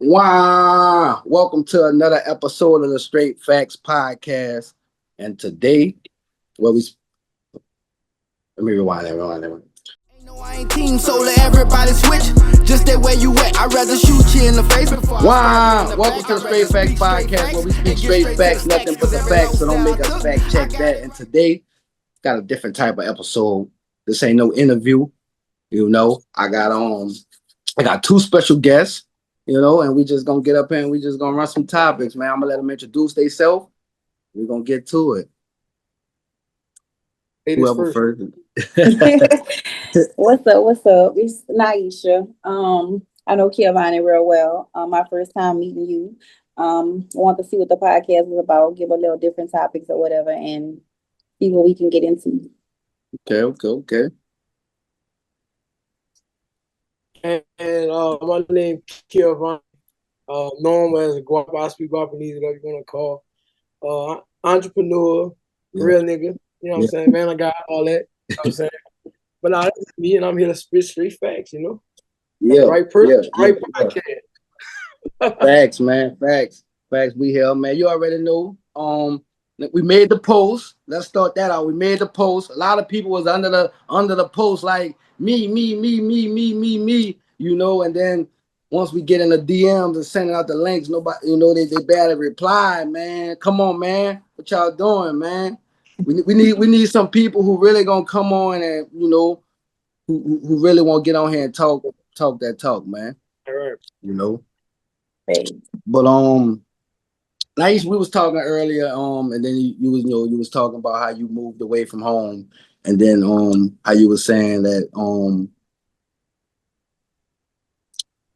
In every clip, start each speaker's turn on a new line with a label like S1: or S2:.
S1: Wow! Welcome to another episode of the Str8 Factz Podcast. And today, well, let me rewind that.
S2: No, I ain't team, so let everybody switch. Just that way you at. I'd rather shoot you in the face before.
S1: Wow! Welcome to the Str8 Factz Podcast, where we speak straight facts, nothing but the facts. So don't make us fact check that. And today, got a different type of episode. This ain't no interview. I got two special guests. And we just gonna get up here and we just gonna run some topics, man. I'm gonna let them introduce themselves. We're gonna get to it. Whoever first.
S3: What's up? It's Neisha. I know Giovanni real well. My first time meeting you. Want to see what the podcast is about, give a little different topics or whatever, and see what we can get into.
S1: Okay.
S4: And my name is Giovanni, known as Guap Neisha, whatever you want to call. Entrepreneur, real nigga. You know what I'm saying? Man, I got all that. You know what I'm saying? But now that's me, and I'm here to spit straight facts,
S1: Yeah.
S4: Right person, right podcast.
S1: Facts, man. Facts. We here, man. You already know. We made the post. Let's start that out. We made the post. A lot of people was under the post like me, and then once we get in the DMs and sending out the links, nobody, they barely reply, man. Come on, man. What y'all doing, man? We need some people who really gonna come on and who really want to get on here and talk that talk, man.
S4: All right.
S3: Right.
S1: But Nice, we was talking earlier, and then you was talking about how you moved away from home, and then how you was saying that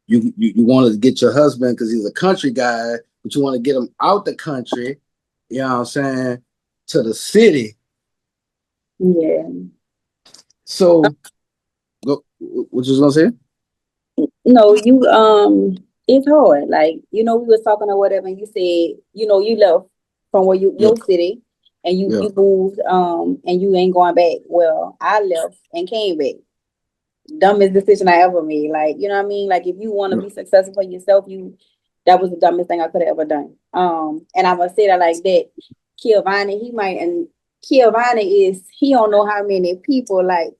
S1: you wanted to get your husband because he's a country guy, but you want to get him out the country, you know what I'm saying, to the city.
S3: Yeah.
S1: So, what you was gonna say?
S3: No, it's hard. Like, we was talking or whatever, and you said, you left from where your city, and you moved, and you ain't going back. Well, I left and came back. Dumbest decision I ever made. Like, you know what I mean? Like, if you want to be successful for yourself, that was the dumbest thing I could have ever done. And I'm gonna say that like that. Giovanni, he don't know how many people, like,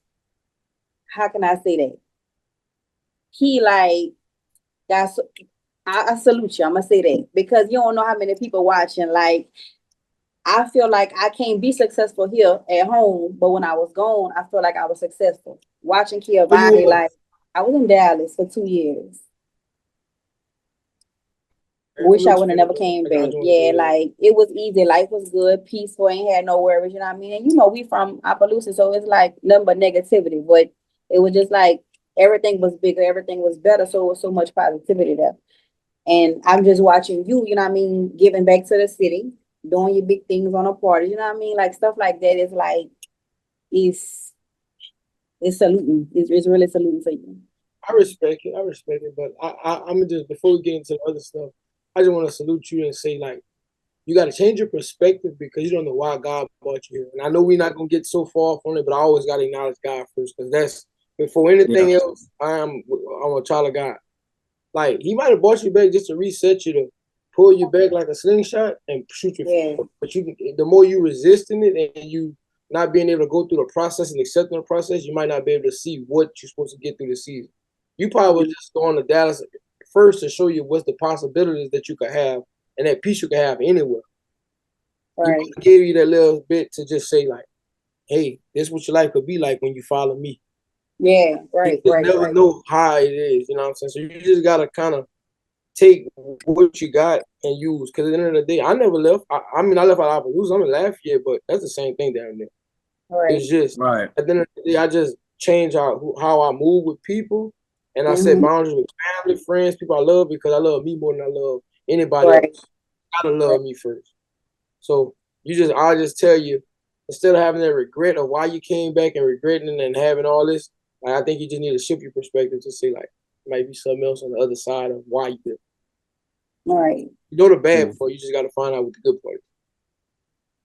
S3: how can I say that? He like, I salute you. I'm gonna say that because you don't know how many people watching. Like, I feel like I can't be successful here at home, but when I was gone, I feel like I was successful. Watching Giovanni, like, I was in Dallas for 2 years. Wish I would have never came back. Yeah, like, it was easy. Life was good, peaceful, ain't had no worries, you know what I mean? And we from Appaloosa, so it's like nothing but negativity. But it was just like everything was bigger, everything was better, so it was so much positivity there. And I'm just watching you, you know what I mean, giving back to the city, doing your big things on a party, you know what I mean? Like, stuff like that is like, it's saluting. It's really saluting for you.
S4: I respect it, but I'm just, before we get into the other stuff, I just want to salute you and say, like, you got to change your perspective because you don't know why God brought you here. And I know we're not going to get so far from it, but I always got to acknowledge God first because that's, before anything else, I'm a child of God. Like, he might have brought you back just to reset you, to pull you back like a slingshot and shoot you.
S3: Yeah.
S4: But the more you resisting it and you not being able to go through the process and accepting the process, you might not be able to see what you're supposed to get through the season. You probably was just going to Dallas first to show you what's the possibilities that you could have and that peace you could have anywhere.
S3: Right.
S4: He gave you that little bit to just say, like, hey, this is what your life could be like when you follow me.
S3: Yeah, right.
S4: You never know how it is, you know what I'm saying? So you just got to kind of take what you got and use. Because at the end of the day, I never left. I mean, I left out of Appaloosa. I'm in Lafayette, but that's the same thing down there.
S3: Right.
S4: It's just,
S1: right.
S4: At the end of the day, I just change how I move with people. And I set boundaries with family, friends, people I love, because I love me more than I love anybody else. You gotta love me first. So I just tell you, instead of having that regret of why you came back and regretting and having all this, like, I think you just need to shift your perspective to say, like, it might be something else on the other side of why you did it.
S3: Right.
S4: You know the bad part, you just got to find out what the good part is.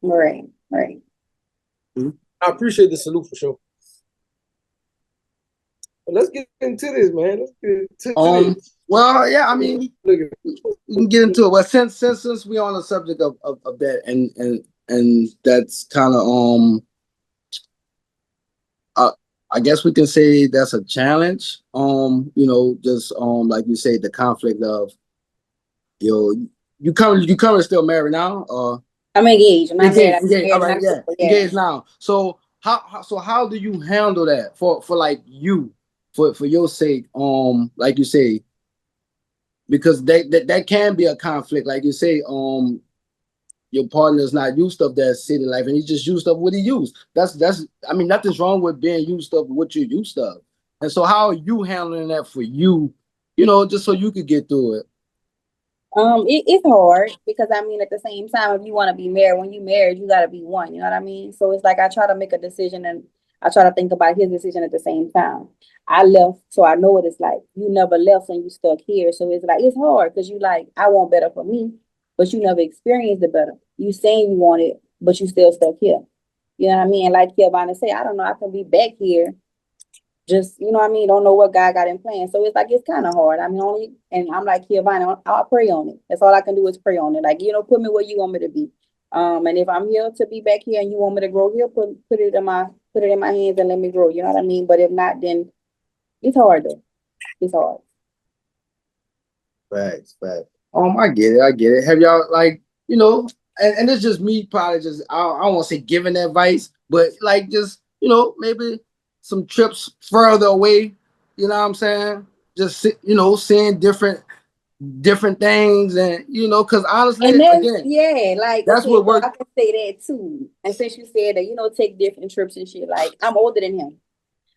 S3: Right.
S4: I appreciate the salute for sure. Well, let's get into this, man. Let's get into this.
S1: Well, yeah, I mean, we can get into it. Well, since we on the subject of that, and that's kind of I guess we can say that's a challenge. Just like you say, the conflict of you currently still married now, or
S3: I'm engaged. I'm not married.
S1: engaged. All right, yeah, engaged now. So how do you handle that for like you, for your sake? Like you say, because that can be a conflict. Like you say, your partner's not used to that city life, and he's just used to what he used. That's I mean, nothing's wrong with being used to what you're used to. And so how are you handling that for you, just so you could get through it?
S3: It's hard because I mean, at the same time, if you want to be married, when you married, you got to be one. You know what I mean? So it's like I try to make a decision and I try to think about his decision at the same time. I left, so I know what it's like. You never left and you stuck here. So it's like, it's hard because you like, I want better for me, but you never experienced it better. You saying you want it, but you still stuck here. You know what I mean? And like Kiavana say, I don't know, I can be back here. Just, you know what I mean? Don't know what God got in plan. So it's like, it's kind of hard. I mean, and I'm like, Kiavana, I'll pray on it. That's all I can do is pray on it. Like, put me where you want me to be. And if I'm here to be back here and you want me to grow here, put it in my hands and let me grow. You know what I mean? But if not, then it's hard though. It's hard.
S1: Facts. I get it. Have y'all and it's just me probably just I don't want to say giving advice, but like just maybe some trips further away. You know what I'm saying? Just seeing different things, and because honestly,
S3: and
S1: again,
S3: like
S1: that's what works.
S3: I can say that too. And since you said that, take different trips and shit. Like I'm older than him.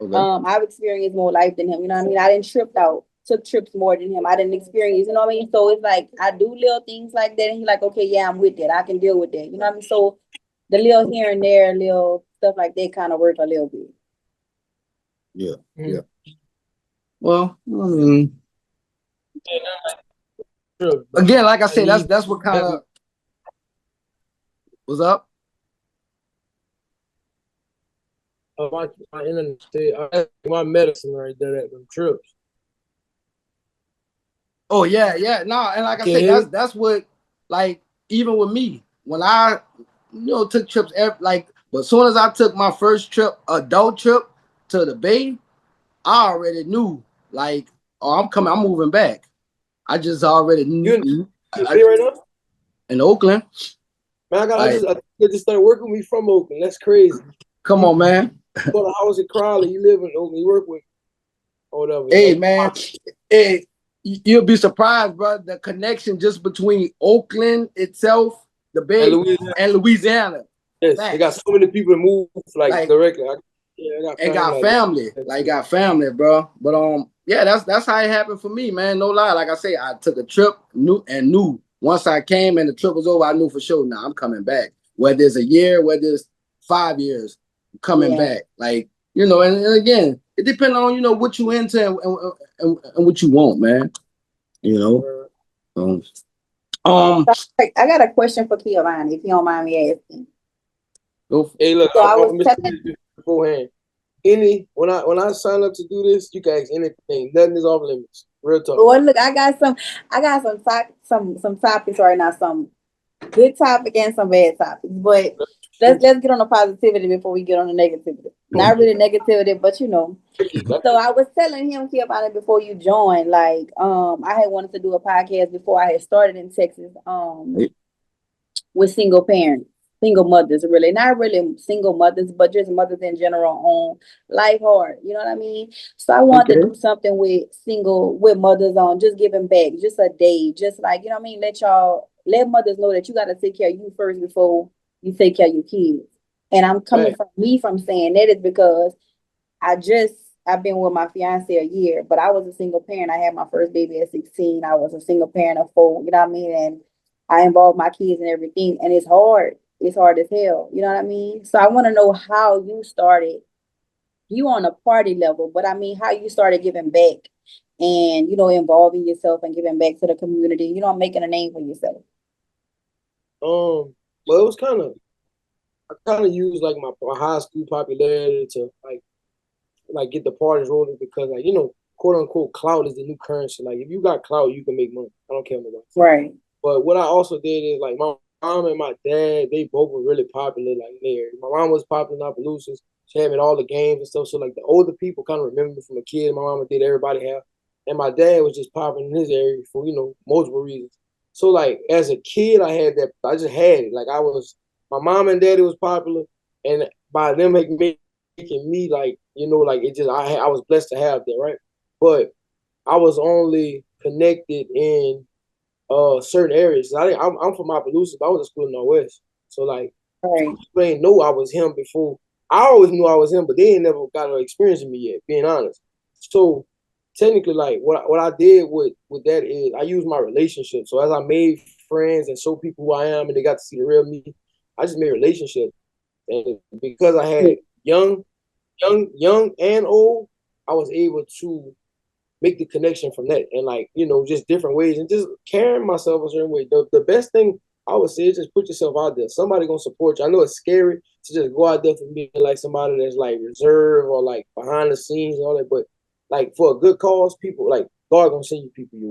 S3: Okay. I've experienced more life than him. You know what I mean? I didn't took trips more than him. I didn't experience, you know what I mean? So it's like I do little things like that, and he's like, okay, yeah, I'm with that. I can deal with that. You know what I mean? So the little here and there, little stuff like that kind of work a little bit.
S1: Yeah. Yeah. Well, I mean, again, like I said, that's what kind of what's up.
S4: My internet say my medicine right there at them trips.
S1: Oh yeah. No, and like I said, that's what, like, even with me, when I took trips but as soon as I took my first adult trip to the Bay, I already knew, like, oh, I'm moving back. I just already knew.
S4: You right now?
S1: In Oakland.
S4: Man, I just started working with me from Oakland. That's crazy.
S1: Come on, man.
S4: You bought a house in Crowley. You live in Oakland. You work with whatever.
S1: Hey, man. Hey, you'll be surprised, bro. The connection just between Oakland itself, the Bay, and Louisiana.
S4: Yes, they got so many people that move like directly.
S1: Got family, bro. But yeah, that's how it happened for me, man. No lie. Like I say, I took a trip, knew once I came and the trip was over, I knew for sure. Now I'm coming back. Whether it's a year, whether it's 5 years, I'm coming back. Like, and again, it depends on what you into and what you want, man.
S3: I got a question for Kiavana, if you don't mind me asking.
S4: Hey, look, so I was telling you beforehand. When I sign up to do this, you can ask anything. Nothing is off limits. Real talk.
S3: Well, look, I got some topics right now. Some good topic and some bad topics. But let's get on the positivity before we get on the negativity. Not really negativity, but So I was telling him about it before you joined. Like, I had wanted to do a podcast before I had started in Texas. With single mothers, really, not really single mothers, but just mothers in general on life hard. You know what I mean? So I wanted to do something with mothers on just giving back, just a day, just like, you know what I mean? Let mothers know that you got to take care of you first before you take care of your kids. And I'm coming from saying that is because I've been with my fiance a year, but I was a single parent. I had my first baby at 16. I was a single parent of 4, you know what I mean? And I involved my kids and everything. And it's hard. It's hard as hell. You know what I mean? So I want to know how you started. You on a party level, but I mean, how you started giving back and, involving yourself and giving back to the community, making a name for yourself.
S4: Well, it was I kind of used like my high school popularity to like like get the parties rolling because like quote unquote clout is the new currency. Like if you got clout, you can make money. I don't care what nobody says.
S3: Right.
S4: But what I also did is like my mom and my dad, they both were really popular like there. My mom was popular in Appaloosas. She had me at all the games and stuff. So like the older people kind of remember me from a kid. My mama did everybody have. And my dad was just popular in his area for, multiple reasons. So like as a kid, I just had it. Like my mom and daddy was popular. And by them making me like, like it just, I was blessed to have that, right? But I was only connected in certain areas. I'm from Appaloosa, but I was in school in Northwest. So like, people ain't know I was him before. I always knew I was him, but they ain't never got to experience me yet, being honest. So technically, like what I did with that is I used my relationship. So as I made friends and showed people who I am, and they got to see the real me, I just made relationships. And because I had young and old, I was able to make the connection from that, and like just different ways, and just carrying myself a certain way. The best thing I would say is just put yourself out there. Somebody gonna support you. I know it's scary to just go out there for being like somebody that's like reserved or like behind the scenes and all that, but like for a good cause, people like God gonna send you people you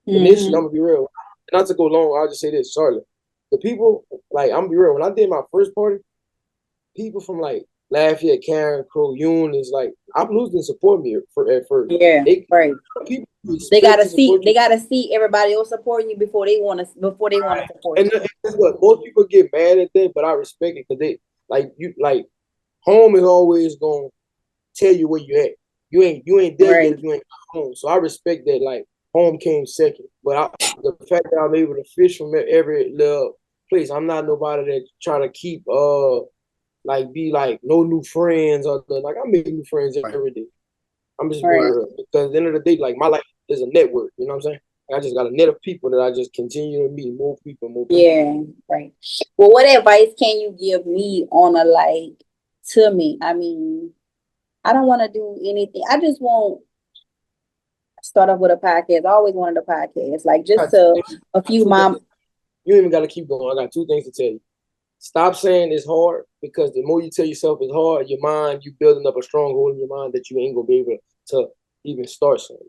S4: with. Initially, I'm gonna be real. Not to go long, I'll just say this, Charlotte. The people, like I'm gonna be real. When I did my first party, people from like Lafayette, Karen, Crow, Eunice, like Appaloosa didn't support me at first.
S3: Yeah, right. They gotta see everybody else supporting you before they want to support you.
S4: And that's what most people get mad at that, but I respect it because they like home is always gonna tell you where you at. You ain't there yet if you ain't home. So I respect that. Like home came second, but the fact that I'm able to fish from every little place, I'm not nobody that try to keep like be like no new friends or like I make new friends every day. I'm just being real because at the end of the day, like my life is a network. You know what I'm saying? I just got a net of people that I just continue to meet more people.
S3: Yeah, right. Well, what advice can you give me on to me? I mean, I don't want to do anything. I just want to start off with a podcast. I always wanted a podcast, like just a few moms.
S4: You even got to keep going. I got two things to tell you. Stop saying it's hard because the more you tell yourself it's hard, your mind, you building up a stronghold in your mind that you ain't gonna be able to even start something.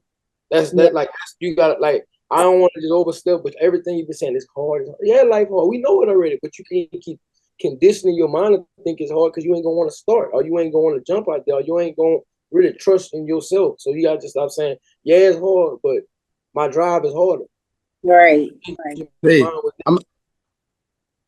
S4: You got like I don't want to just overstep, but everything you've been saying is hard. Yeah, life hard. We know it already, but you can't keep conditioning your mind to think it's hard because you ain't gonna want to start, or you ain't gonna want to jump out there, or you ain't gonna really trust in yourself. So you gotta just stop saying, yeah, it's hard, but my drive is harder.
S3: Right.
S1: Hey,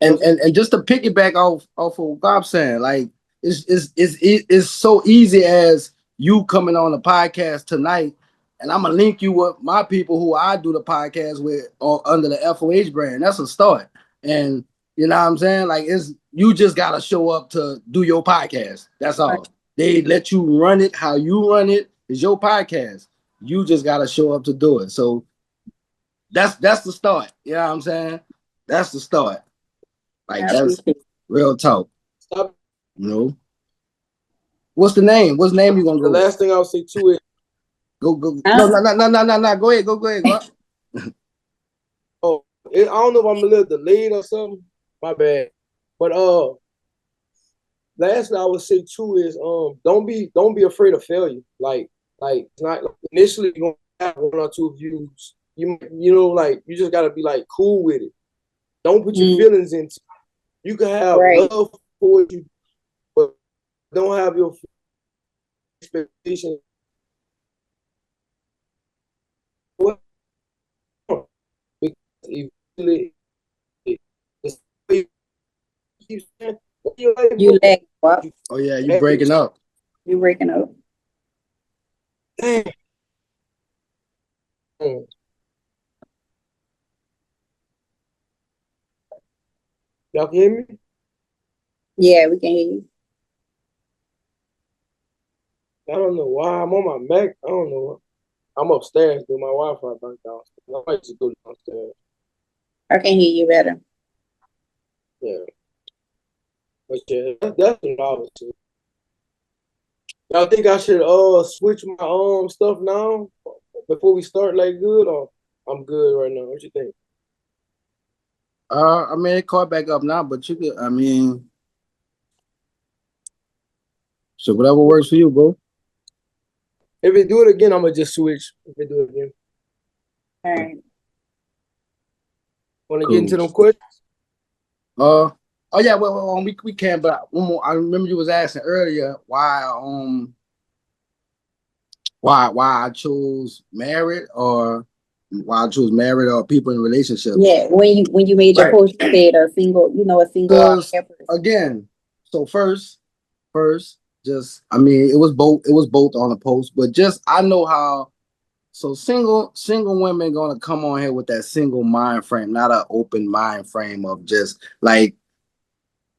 S1: and just to piggyback off of what Guap saying, like it's so easy as you coming on the podcast tonight, and I'm gonna link you with my people who I do the podcast with or under the FOH brand. That's a start, and you know what I'm saying. Like you just gotta show up to do your podcast. That's all. Right. They let you run it how you run it. It's your podcast. You just gotta show up to do it. So that's the start. You know what I'm saying? That's the start. Like that's real talk.
S4: Stop.
S1: What's the name? What's the name you gonna go?
S4: The last thing I'll say too is
S1: go. No. Go ahead. Go.
S4: Oh, I don't know if I'm a little delayed or something. My bad. But last thing I would say too is don't be afraid of failure. Like it's not initially you're gonna have one or two views. You like you just gotta be like cool with it. Don't put your feelings into. You can have love for what you, but don't have your expectations. Because eventually,
S3: you lag. What?
S1: Oh yeah, you breaking up.
S3: You breaking up.
S4: Damn. Y'all can hear me?
S3: Yeah, we can hear you.
S4: I don't know why. I'm on my Mac. I don't know. I'm upstairs, dude. My Wi-Fi burnt out. I might just go downstairs.
S3: I can hear you better.
S4: Yeah. But yeah, that's what I was saying. Y'all think I should switch my stuff now before we start like good, or I'm good right now? What you think?
S1: I mean, it caught back up now, but you could. I mean, so whatever works for you, bro.
S4: If they do it again, I'm gonna just switch. If they do it again.
S3: All right.
S4: Want to get into them questions?
S1: Oh yeah, well, we can, but one more. I remember you was asking earlier why I chose married or people in relationships.
S3: Yeah, when you made your post, you said a single
S1: again. So first, just I mean, it was both on the post, but just I know how. So single women gonna come on here with that single mind frame, not an open mind frame of just like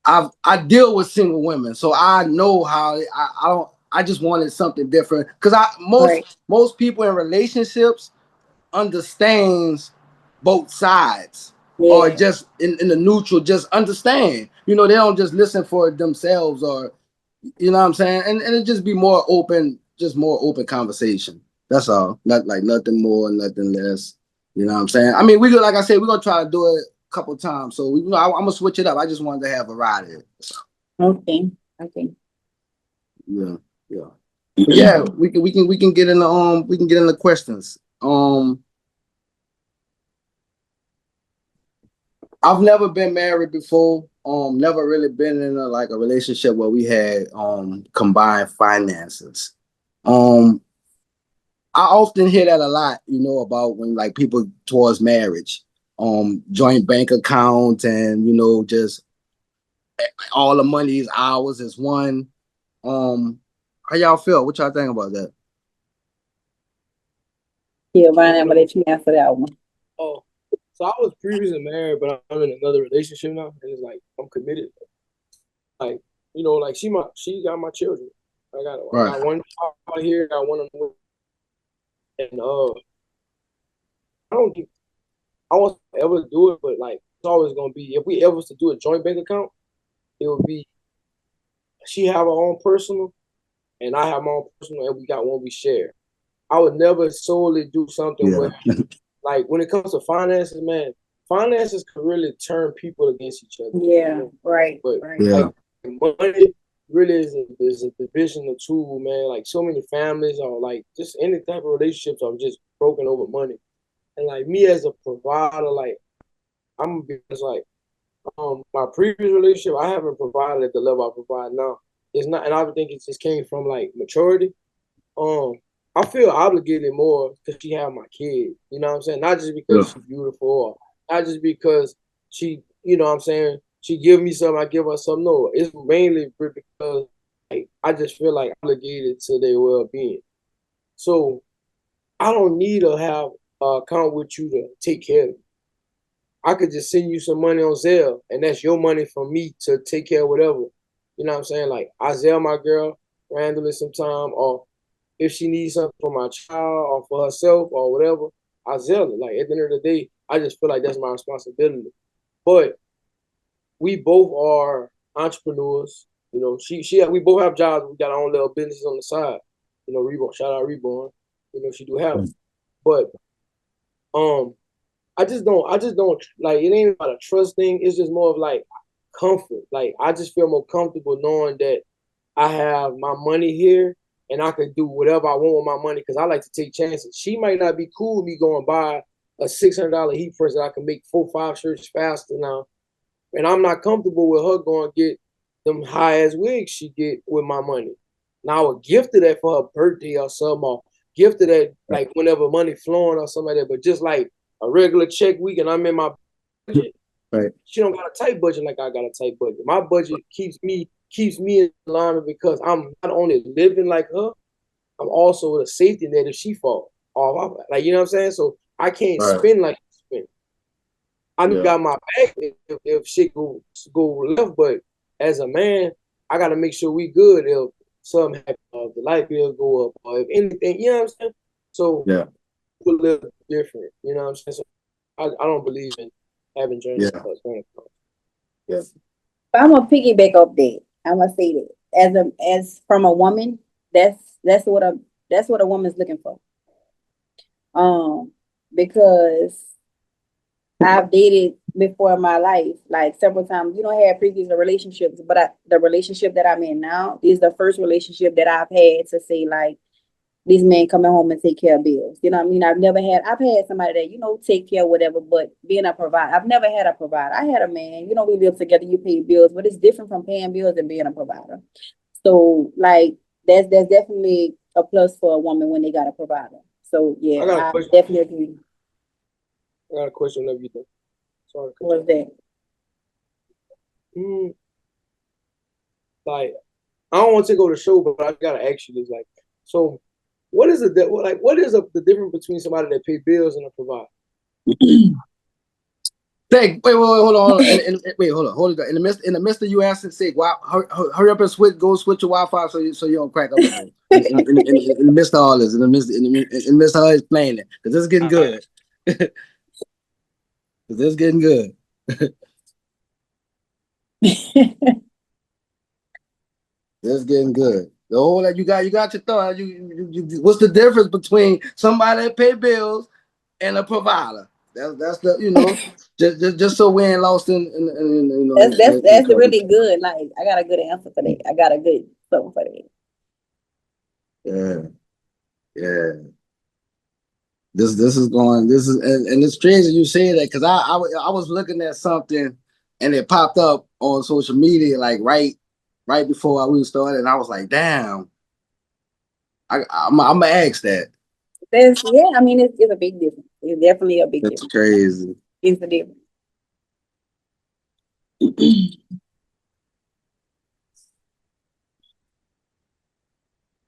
S1: I deal with single women, so I know how I just wanted something different because most people in relationships understands both sides or just in the neutral, just understand. You know, they don't just listen for themselves or you know what I'm saying, and it just be more open conversation. That's all. Not like nothing more, nothing less. You know what I'm saying? I mean, like I said, we're gonna try to do it a couple times. So I'm gonna switch it up. I just wanted to have variety.
S3: Okay.
S1: Yeah. But yeah, we can get in the questions. I've never been married before. Never really been in a relationship where we had combined finances. I often hear that a lot, you know, about when like people towards marriage, joint bank account and, you know, just all the money is ours as one. How y'all feel? What y'all think about that?
S3: Yeah, Ryan, I'm gonna let you answer that one.
S4: Oh, so I was previously married, but I'm in another relationship now, and it's like I'm committed. Like, you know, like she got my children. I got one out here, got one on the way. And I won't ever do it, but like it's always gonna be if we ever was to do a joint bank account, it would be she have her own personal and I have my own personal and we got one we share. I would never solely do something where like when it comes to finances, man, finances can really turn people against each other.
S3: Yeah, you know? Right.
S4: But
S1: yeah.
S4: Like money really is a divisional tool, man. Like so many families are like just any type of relationships are just broken over money. And like me as a provider, like I'm gonna be just like my previous relationship, I haven't provided at the level I provide now. It's not, and I would think it just came from like maturity. I feel obligated more because she had my kid. You know what I'm saying? Not just because she's beautiful, or not just because she, you know what I'm saying, she give me something, I give her something. No, it's mainly because like I just feel like obligated to their well-being. So I don't need to have an account with you to take care of me. I could just send you some money on Zelle, and that's your money for me to take care of whatever. You know what I'm saying? Like I Zelle my girl randomly sometime, or if she needs something for my child or for herself or whatever, I Zelle it. Like at the end of the day, I just feel like that's my responsibility. But we both are entrepreneurs. You know, we both have jobs. We got our own little businesses on the side. You know, Reborn, shout out Reborn. You know, she do have it. But I just don't like it ain't about a trust thing. It's just more of like comfort. Like I just feel more comfortable knowing that I have my money here and I could do whatever I want with my money because I like to take chances. She might not be cool with me going buy a $600 heat press that I can make 4-5 shirts faster now. And I'm not comfortable with her going to get them high-ass wigs she get with my money. Now I would gift her that for her birthday or something, or gift her that like whenever money flowing or something like that. But just like a regular check week and I'm in my budget, she don't got a tight budget like I got a tight budget. My budget keeps me in alignment because I'm not only living like her, I'm also a safety net if she falls off. Like, you know what I'm saying? So I can't spend like she spend. I got my back if shit go left, but as a man, I gotta make sure we good if something happens, if the light bill go up, or if anything, you know what I'm saying? So we're a little different, you know what I'm saying? So I don't believe in having joint accounts.
S3: But I'm gonna piggyback up that. I'm gonna say that as from a woman, that's what a woman's looking for. Because I've dated before in my life, like several times. You know, I had previous relationships, but the relationship that I'm in now is the first relationship that I've had to say, like, this man coming home and take care of bills. You know what I mean? I've had somebody that, you know, take care of whatever, but being a provider, I've never had a provider. I had a man, you know, we live together, you pay bills, but it's different from paying bills and being a provider. So like, that's definitely a plus for a woman when they got a provider. So yeah, I definitely agree.
S4: I got a question of you though. Sorry.
S3: What's that?
S4: Like, I don't want to go to the show, but I gotta ask you this. Like, so what is the difference between somebody that pay bills and a provider?
S1: Wait, hold on. Hold on. In the midst of you asking, say, hurry up and switch your Wi-Fi so you don't crack up. in the midst of all this, in the midst of her explaining, because this is getting good. This is getting good. This is getting good. The whole that you got your thought. What's the difference between somebody that pay bills and a provider? That's the, you know, just so we ain't lost in you know.
S3: That's really good. Like, I got a good answer for that. I got a good something for
S1: that. Yeah. This is and it's crazy you say that, because I was looking at something and it popped up on social media like right before we started, and I was like, damn, I'm gonna ask that.
S3: I mean, it's a big difference. It's definitely a big difference.
S1: That's crazy.
S3: It's a difference.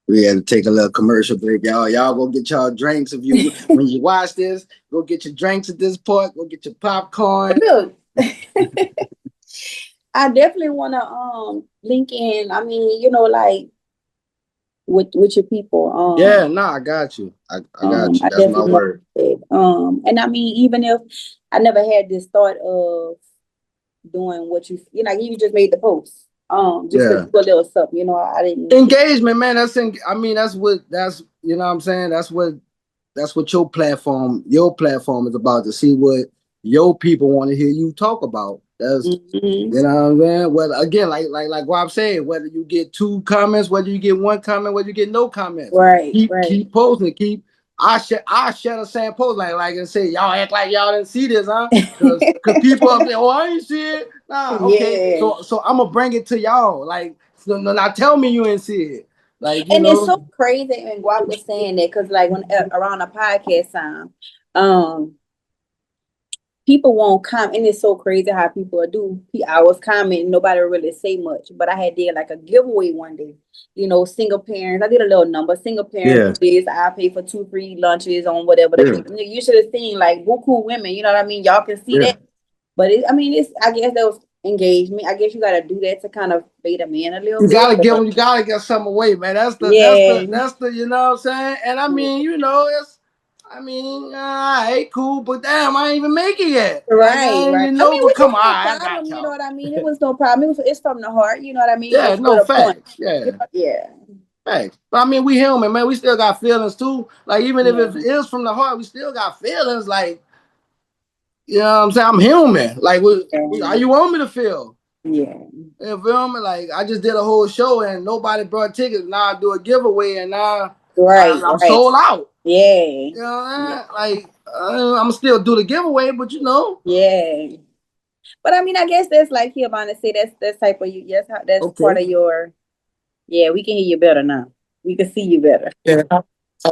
S1: We had to take a little commercial break, y'all. Y'all go get y'all drinks when you watch this. Go get your drinks at this point. Go get your popcorn.
S3: Look, I definitely want to link in. I mean, you know, like with your people.
S1: Yeah, no, I got you. I got you. That's my word.
S3: And I mean, even if I never had this thought of doing what you know, like you just made the post. Just to do a little something, you know. I didn't
S1: engagement, man. That's you know what I'm saying. That's what your platform is about, to see what your people want to hear you talk about. That's you know what I'm saying. Well, again, like Guap said, whether you get 2 comments, whether you get 1 comment, whether you get no comments, keep posting, I share the same post like and say, y'all act like y'all didn't see this, huh? Because people up there, I ain't see it. Nah, okay. Yeah. So I'm gonna bring it to y'all. Like, so now tell me you ain't see it. Like, you know?
S3: It's so crazy when Guap was saying that, because like when around the podcast time, people won't comment, and it's so crazy how people do. I was commenting, nobody really say much, but I had did like a giveaway one day. You know, single parents. I did a little number. Single parents, I pay for 2 free lunches on whatever. You should have seen like buku women. You know what I mean? Y'all can see that. But I guess that was engagement. I guess you got to do that to kind of bait a man a little bit.
S1: You gotta get something away, man. That's the you know what I'm saying. And I mean, you know, hey, cool, but damn, I ain't even make it yet.
S3: Right.
S1: You know,
S3: I mean,
S1: but come on,
S3: I got y'all. You know what I mean? It was no problem. It's from the heart. You know what I mean?
S1: Yeah, no facts.
S3: Yeah.
S1: Facts. But I mean, we human, man. We still got feelings too. Like, even if it is from the heart, we still got feelings. Like, you know what I'm saying? I'm human. Like, how you want me to feel?
S3: Yeah.
S1: You feel me? Like, I just did a whole show and nobody brought tickets. Now I do a giveaway and now I'm sold out.
S3: Yeah.
S1: You know what I mean? Like, I'm still do the giveaway, but you know.
S3: Yeah. But I mean, I guess that's like Eazyana say, that's type of you. Yes, that's part of your. Yeah, we can hear you better now. We can see you better.
S4: Yeah, I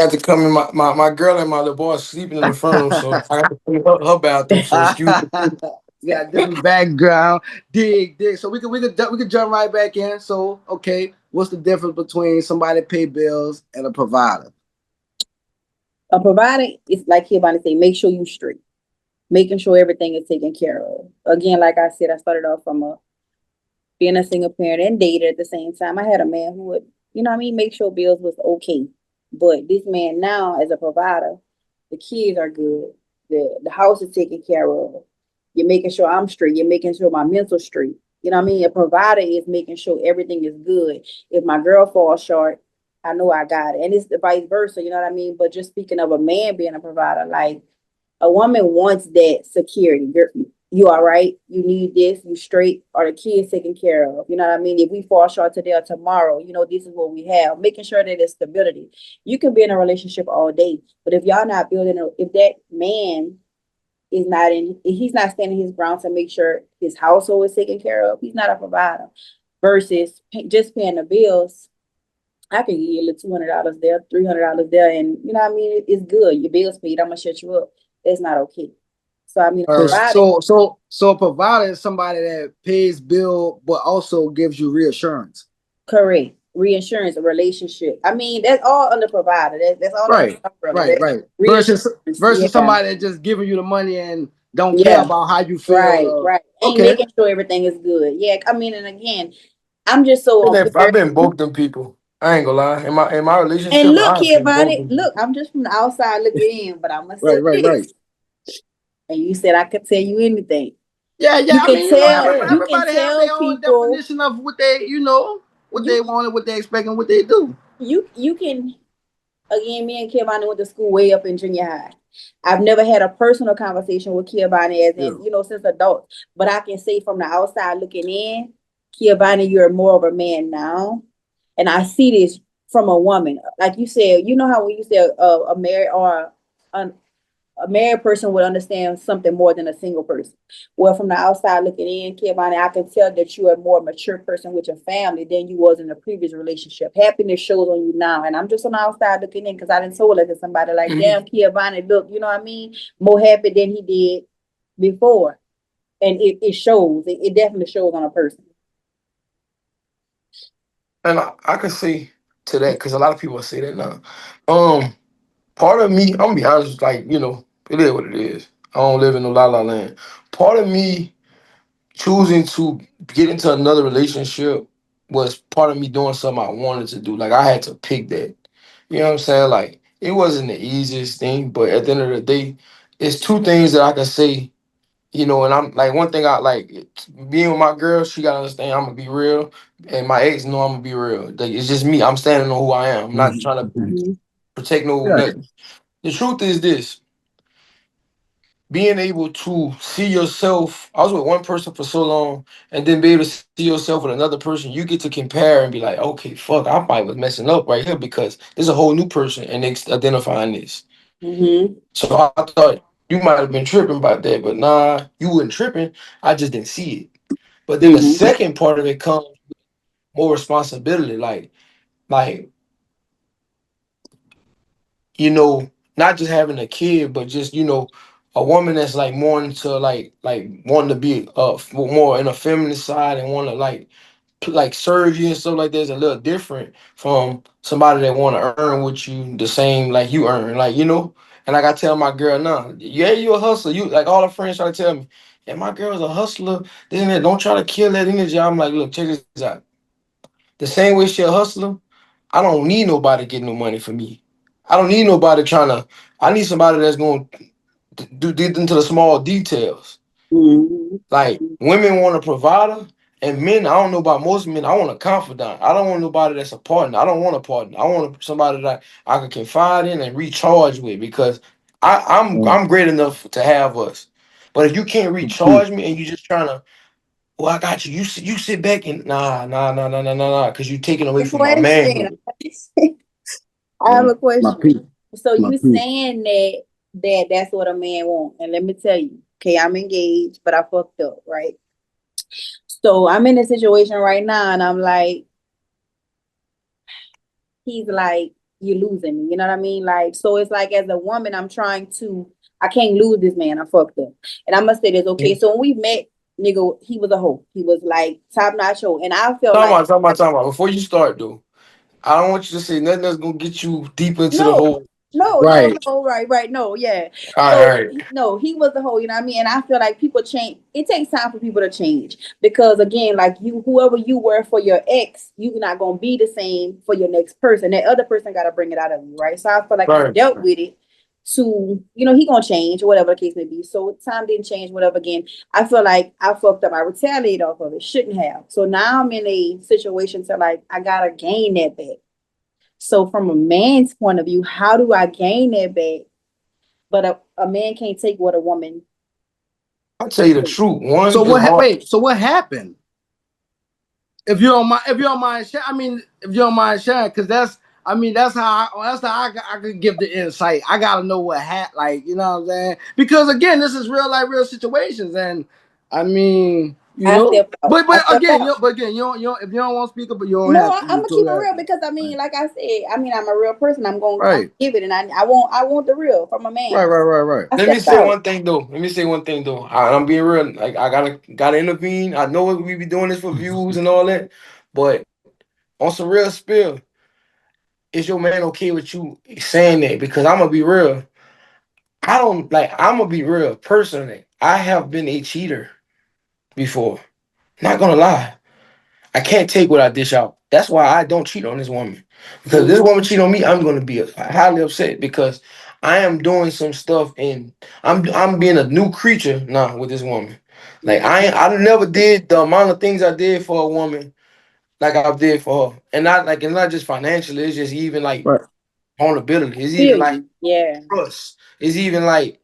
S4: had to come in. My girl and my little boy sleeping in the front room, so I got to clean her bathroom. So excuse me.
S1: Yeah, different background. Dig. So we could jump right back in. So okay, what's the difference between somebody pay bills and a provider?
S3: A provider is like Eazyana say, make sure you straight. Making sure everything is taken care of. Again, like I said, I started off from being a single parent and dated at the same time. I had a man who would, you know what I mean, make sure bills was okay. But this man now, as a provider, the kids are good. The house is taken care of. You're making sure I'm straight. You're making sure my mental's straight. You know what I mean? A provider is making sure everything is good. If my girl falls short, I know I got it. And it's the vice versa, you know what I mean? But just speaking of a man being a provider, like, a woman wants that security. you all right, you need this, you straight, or the kids taken care of. You know what I mean? If we fall short today or tomorrow, this is what we have. Making sure that it's stability. You can be in a relationship all day, but if y'all not if that man is not he's not standing his ground to make sure his household is taken care of, he's not a provider. Versus just paying the bills. I can give you a little $200 there, $300 there, and you know what I mean? It's good. Your bills paid, I'm gonna shut you up. That's not okay. So I mean,
S1: So a provider is somebody that pays bill but also gives you reassurance.
S3: correct. Reinsurance, a relationship. I mean, that's all under provider. That's all
S1: right. Right. Versus somebody that just giving you the money and don't care about how you feel.
S3: Right. Ain't making sure everything is good. Yeah, I mean, and again, I'm just so
S5: I've been both them people. I ain't gonna lie. In my relationship,
S3: and look here, Bonnie. Look, I'm just from the outside looking in, but I'm gonna say this. And you said I could tell you anything.
S1: Yeah.
S3: You can tell. You can
S1: everybody
S3: tell
S1: have their
S3: people
S1: own definition of what they, what they want, what they expect, and what they do.
S3: You can. Again, me and Kevani went to school way up in junior high. I've never had a personal conversation with Kevani as in, since adults. But I can say from the outside looking in, Kevani, you're more of a man now. And I see this from a woman. Like you said, you know how when you say a married or a married person would understand something more than a single person. Well, from the outside looking in, Kevani, I can tell that you are a more mature person with your family than you was in a previous relationship. Happiness shows on you now. And I'm just on the outside looking in because I didn't told it to somebody like, damn, Kevani, look, you know what I mean? More happy than he did before. And it shows. It definitely shows on a person.
S5: And I can say to that because a lot of people say that now. Part of me, I'm gonna be honest, like, it is what it is. I don't live in no la la land. Part of me choosing to get into another relationship was part of me doing something I wanted to do. Like I had to pick that. You know what I'm saying? Like it wasn't the easiest thing, but at the end of the day, it's two things that I can say, and I'm like one thing I like being with my girl, she gotta understand I'm gonna be real. And my ex know I'm gonna be real. Like it's just me. I'm standing on who I am. I'm not trying to protect nothing. The truth is this. Being able to see yourself, I was with one person for so long, and then be able to see yourself with another person, you get to compare and be like, okay, fuck, I probably was messing up right here because there's a whole new person and they identifying this. So I thought you might have been tripping about that, but nah, you wasn't tripping. I just didn't see it. But then the second part of it comes more responsibility, like not just having a kid, but just a woman that's like more into like wanting to be more in a feminine side and want to like serve you and stuff like that is a little different from somebody that want to earn with you the same like you earn, And like I tell my girl now, yeah, you a hustler. You like all her friends try to tell me, yeah, my girl's a hustler. Then don't try to kill that energy. I'm like, look, check this out. The same way she a hustler, I don't need nobody getting no money for me. I don't need nobody I need somebody that's going to do deep into the small details. Like women want a provider, and men, I don't know about most men, I want a confidant. I don't want nobody that's a partner. I don't want a partner. I want somebody that I can confide in and recharge with because I'm great enough to have us. But if you can't recharge me and you just trying to, well, I got you. You sit back and nah, because you taking away from my manhood.
S3: I have a question. So you saying that's what a man wants. And let me tell you, okay, I'm engaged, but I fucked up, right? So I'm in a situation right now and I'm like, he's like, you're losing me. You know what I mean? Like, so it's like as a woman, I can't lose this man. I fucked up. And I must say this, okay, so when we met, nigga, he was a hoe. He was like top notch hoe. And I felt
S5: Talk about. Before you start though, I don't want you to say nothing that's gonna get you deep into the whole.
S3: No, right. No, yeah.
S5: All right.
S3: No, he was the whole, you know what I mean? And I feel like people change. It takes time for people to change because again, like whoever you were for your ex, you're not gonna be the same for your next person. That other person gotta bring it out of you, right? So I feel like I dealt with it to, he gonna change or whatever the case may be. So time didn't change, whatever. Again, I feel like I fucked up. I retaliated off of it. Shouldn't have. So now I'm in a situation to like I gotta gain that back. So from a man's point of view, how do I gain that back? But a man can't take what a woman
S5: I'll tell you the truth. One
S1: So
S5: is hard.
S1: wait. So what happened? If you don't mind sharing, if you don't mind sharing, because that's how I could give the insight. I gotta know what like, you know what I'm saying? Because again, this is real life, real situations, and I mean, you
S3: I
S1: know,
S3: step out.
S1: but
S3: I step
S1: again,
S3: out.
S1: you don't if you don't want to speak up, but you don't
S3: No,
S1: have to.
S3: I'm
S1: You
S3: gonna keep it
S1: totally
S3: real
S1: have to.
S3: because I mean, like I said, I mean, I'm a real person. I'm
S1: Right.
S3: give it, and I want the real from a man.
S1: Right.
S3: I
S5: Let me
S3: stepped
S5: say
S3: out.
S5: one thing though. I'm being real. Like I gotta intervene. I know we be doing this for views and all that, but on some real spill, is your man okay with you saying that? Because I'm gonna be real. I don't like. I'm gonna be real. Personally, I have been a cheater before. Not gonna lie. I can't take what I dish out. That's why I don't cheat on this woman. Because if this woman cheat on me, I'm gonna be highly upset because I am doing some stuff and I'm being a new creature now with this woman. Like I never did the amount of things I did for a woman like I did for her. And not just financially, it's just even like
S1: Right.
S5: vulnerability. It's even
S3: Feel
S5: like
S3: you. Yeah.
S5: trust. It's even like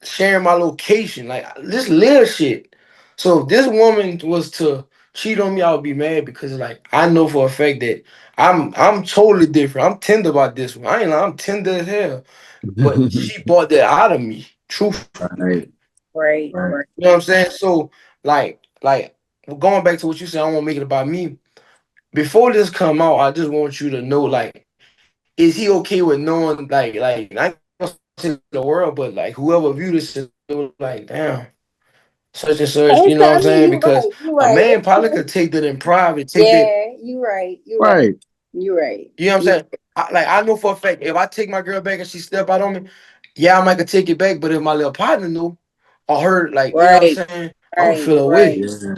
S5: sharing my location, like this little shit. So if this woman was to cheat on me, I would be mad because like I know for a fact that I'm totally different. I'm tender about this one. I ain't lying, I'm tender as hell. But she bought that out of me. Truth.
S1: Right.
S3: Right.
S1: Right.
S5: You know what I'm saying? So like going back to what you said, I won't make it about me. Before this come out, I just want you to know like, is he okay with knowing like I to the world, but like whoever viewed this is like, damn, such and such, you know what
S3: I
S5: I'm
S3: mean,
S5: saying?
S3: you're
S5: Because
S3: right. You're
S5: a
S3: right.
S5: man probably could take that in private, take that,
S3: Yeah, you're right. You're right.
S1: Right.
S3: You're right.
S5: you know what I'm saying? I know for a fact, if I take my girl back and she step out on me, yeah, I might could take it back, but if my little partner knew or heard, like, you know what
S3: Right.
S5: I'm saying, I'm gonna
S3: Right.
S5: feel away.
S3: Right.
S1: Yeah.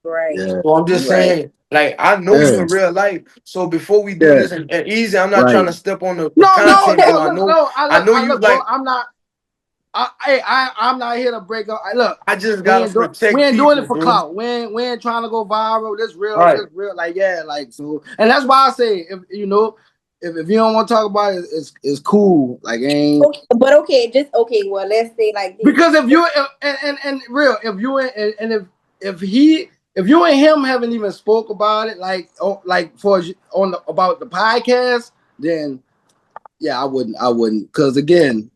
S3: Right.
S1: Yeah.
S5: So I'm just
S3: You're right.
S5: saying, like, I know you
S1: Yeah.
S5: in real life. So before we do
S1: Yeah.
S5: this and easy, I'm not
S1: Right.
S5: trying to step on the
S1: No.
S5: content, but
S1: Look.
S5: I know
S1: I
S5: you
S1: look, bro.
S5: like
S1: I'm not. I'm not here to break up. Look,
S5: I just
S1: we
S5: gotta
S1: ain't doing we
S5: protect
S1: ain't doing it
S5: people,
S1: for
S5: bro.
S1: clout. We ain't trying to go viral. This
S5: All
S1: real.
S5: right.
S1: Like yeah, like so. And that's why I say if you know if you don't want to talk about it, it's cool. Like ain't
S3: Okay, but just okay. Well, let's say like this.
S1: because if you and real if you and if you and him haven't even spoke about it like for on about the podcast, then yeah, I wouldn't because again.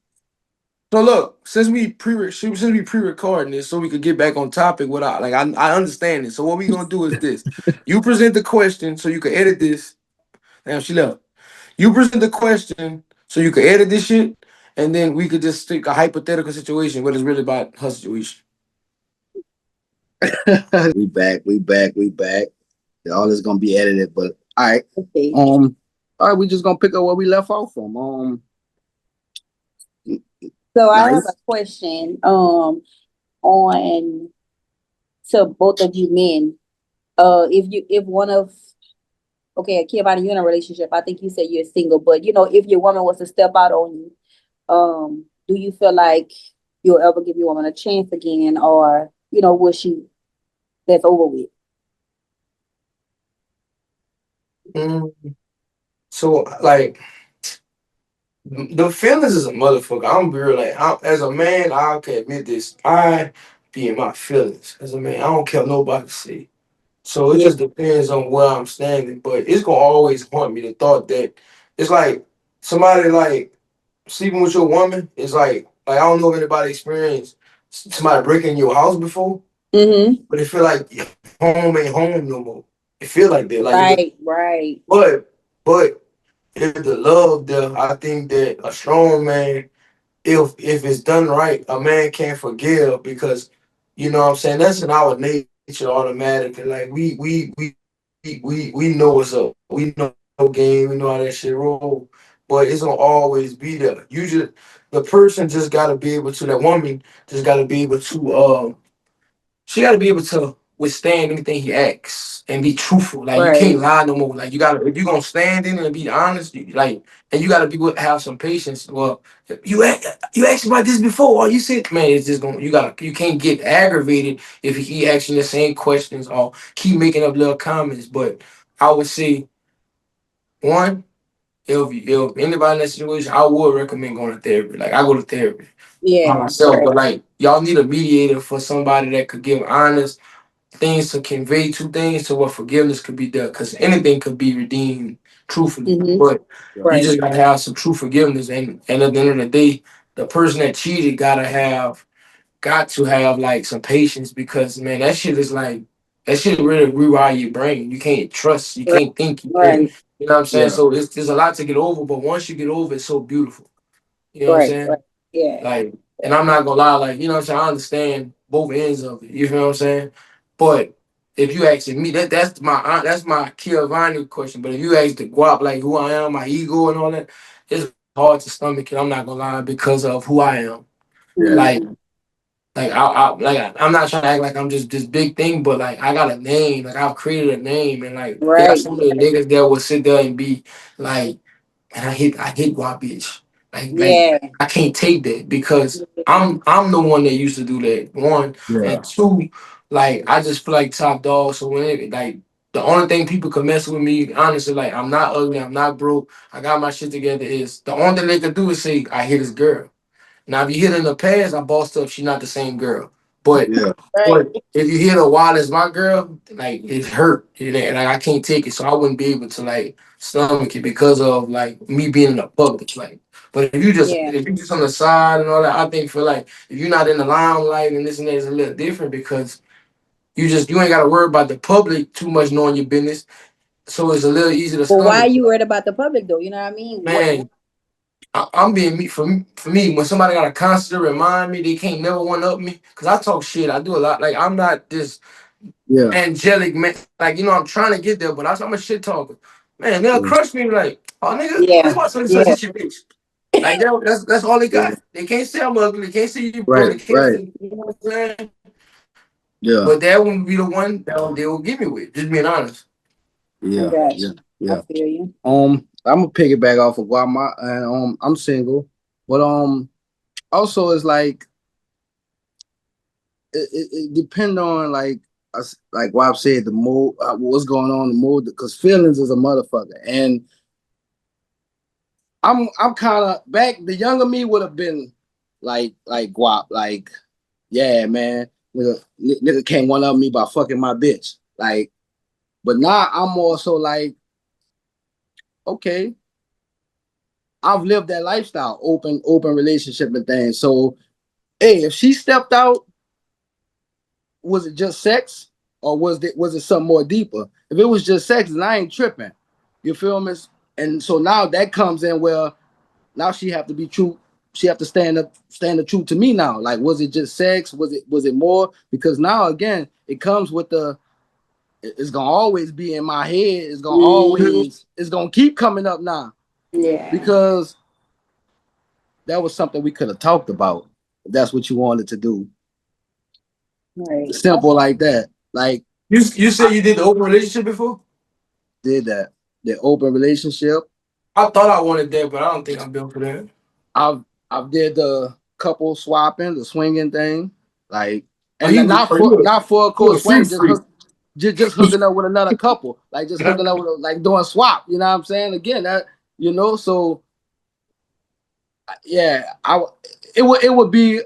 S5: So look, since we pre-recording this, so we could get back on topic without I understand it. So what we gonna do is this: you present the question, so you can edit this. Damn, she left. You present the question, so you can edit this shit, and then we could just stick a hypothetical situation, but it's really about her situation.
S1: We back. All is gonna be edited, but all right.
S3: Okay.
S1: All right, we just gonna pick up where we left off from.
S3: So I have
S1: Nice.
S3: a question on to both of you men. If one of okay, Kevin, you're in a relationship. I think you said you're single, but you know, if your woman was to step out on you, do you feel like you'll ever give your woman a chance again, or you know, will she that's over with?
S5: Mm. So like the feelings is a motherfucker. I'm be real. Like as a man, I can admit this. I be in my feelings as a man. I don't care what nobody say. So it
S3: Yeah.
S5: just depends on where I'm standing. But it's gonna always haunt me the thought that it's like somebody like sleeping with your woman is like I don't know if anybody experienced somebody breaking your house before,
S3: Mm-hmm.
S5: but it feel like your home ain't home no more. It feel like that.
S3: Right.
S5: But if the love there, I think that a strong man, if it's done right, a man can't forgive because you know what I'm saying, that's in our nature automatically. Like we know what's up. We know game, we know how that shit roll. But it's gonna always be there. You just the person just gotta be able to that woman just gotta be able to she got to be able to withstand anything he asks and be truthful. Like you
S3: Right.
S5: can't lie no more. Like you got to if you gonna stand in it and be honest, and you got to be have some patience. Well, you asked about this before, or you said, man, it's just gonna you can't get aggravated if he asking the same questions or keep making up little comments. But I would say one, if anybody in that situation, I would recommend going to therapy. Like I go to therapy by
S3: Yeah.
S5: myself,
S3: Right.
S5: but like y'all need a mediator for somebody that could give honest things to convey two things to what forgiveness could be done. Because anything could be redeemed truthfully,
S3: Mm-hmm.
S5: but you
S3: Right.
S5: just gotta have some true forgiveness. And at the end of the day, the person that cheated got to have like some patience because man, that shit is like that shit really rewire your brain. You can't trust, you
S3: Right.
S5: can't think, you can't.
S3: Right.
S5: You know what I'm saying?
S1: Yeah.
S5: So there's a lot to get over, but once you get over, it's so beautiful. You know what I'm
S3: Right. Right.
S5: saying?
S3: Yeah.
S5: Like, and I'm not gonna lie, like, you know what I'm saying? I understand both ends of it. You feel what I'm saying? But if you asking me, that's my Giovanni question. But if you ask the guap, like who I am, my ego and all that, it's hard to stomach it. I'm not gonna lie because of who I am.
S1: Yeah.
S5: Like, I'm not trying to act like I'm just this big thing, but like I got a name, like I've created a name, and like there are
S3: Right.
S5: so many niggas that will sit there and be like, and I hit Guap bitch. Like
S3: Yeah.
S5: I can't take that because I'm the one that used to do that. One
S1: Yeah.
S5: and two, like I just feel like top dog. So when like the only thing people can mess with me, honestly, like I'm not ugly, I'm not broke, I got my shit together. Is the only thing they can do is say I hit this girl. Now, if you hit her in the past, I bossed up. She's not the same girl. But
S1: Yeah.
S3: Right.
S5: but if you hit her while it's my girl, like it hurt, and like I can't take it, so I wouldn't be able to like stomach it because of like me being in the public. Like, but
S3: Yeah.
S5: if you just on the side and all that, I think for like if you're not in the limelight and this and that is a little different because you ain't got to worry about the public too much knowing your business, so it's a little easier to
S3: But why are
S5: stomach.
S3: you worried about the public though? You know what I mean? What?
S5: Man, I'm being me for me. When somebody got to constantly remind me, they can't never one up me because I talk shit. I do a lot. Like I'm not this
S1: Yeah.
S5: angelic man. Like I'm trying to get there, but I'm a shit talker. Man, they'll
S1: Yeah.
S5: crush me like, oh nigga,
S3: Yeah.
S5: that's why such
S3: Yeah.
S5: hit your bitch. Like that's all they
S1: Yeah.
S5: got. They can't say I'm ugly. They can't say you broke.
S1: Right.
S5: They can't
S1: Right.
S5: say you know what I'm saying.
S1: Yeah.
S5: But that wouldn't be the one that they will give me with. Just being honest.
S3: I
S1: Yeah.
S3: got
S1: Yeah.
S3: you. I
S1: Yeah.
S3: feel you.
S1: I'm gonna piggyback off of Guam, and I'm single, but also it's like it depend on like us, like Wab said, the mood, what's going on, the mood, because feelings is a motherfucker, and I'm kind of back. The younger me would have been like Guap, like yeah, man, nigga can't one up me by fucking my bitch, like. But now I'm also like, okay, I've lived that lifestyle, open relationship and things. So, hey, if she stepped out, was it just sex, or was it something more deeper? If it was just sex, then I ain't tripping. You feel me? And so now that comes in where now she have to be true. She have to stand the truth to me now. Like, was it just sex? Was it more? Because now again, it comes with it's gonna always be in my head.
S3: Mm-hmm.
S1: It's gonna keep coming up now
S3: Yeah.
S1: because that was something we could have talked about if that's what you wanted to do.
S3: Right.
S1: Simple like that. Like
S5: You said
S1: I
S5: you did the open relationship before?
S1: did that. The open relationship.
S5: I thought I wanted that, but I don't think I'm built for that.
S1: I've did the couple swapping, the swinging thing. Like
S5: Are
S1: and
S5: you
S1: not for of
S5: you a
S1: course
S5: free
S1: swing,
S5: freak?
S1: just hooking up with another couple. Like just hooking up with like doing swap. You know what I'm saying? Again, that so yeah, it would be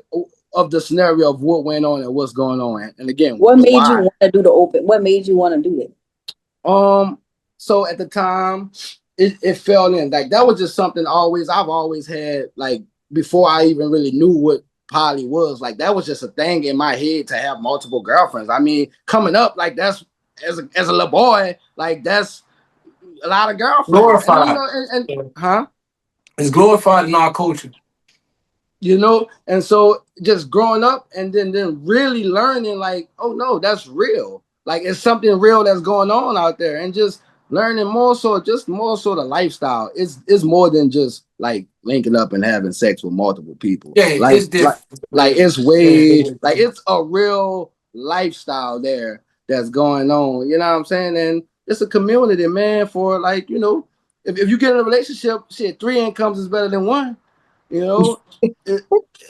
S1: of the scenario of what went on and what's going on, and again,
S3: What made you
S1: why.
S3: want to do the open? What made you want to do it?
S1: So at the time, it fell in like that was just something I've always had like before I even really knew what poly was. Like that was just a thing in my head to have multiple girlfriends. I mean, coming up like that's as a little boy, like that's a lot of girlfriends, and
S5: Glorified.
S1: huh.
S5: It's glorified in our culture.
S1: And so just growing up and then really learning like, oh no, that's real. Like it's something real that's going on out there, and just learning more so the lifestyle. It's more than just like linking up and having sex with multiple people.
S5: Yeah,
S1: Like
S5: it's
S1: like
S5: different.
S1: like it's
S5: Yeah.
S1: like it's a real lifestyle there that's going on. You know what I'm saying? And it's a community, man, for like, if you get in a relationship, shit, 3 incomes is better than one. You know,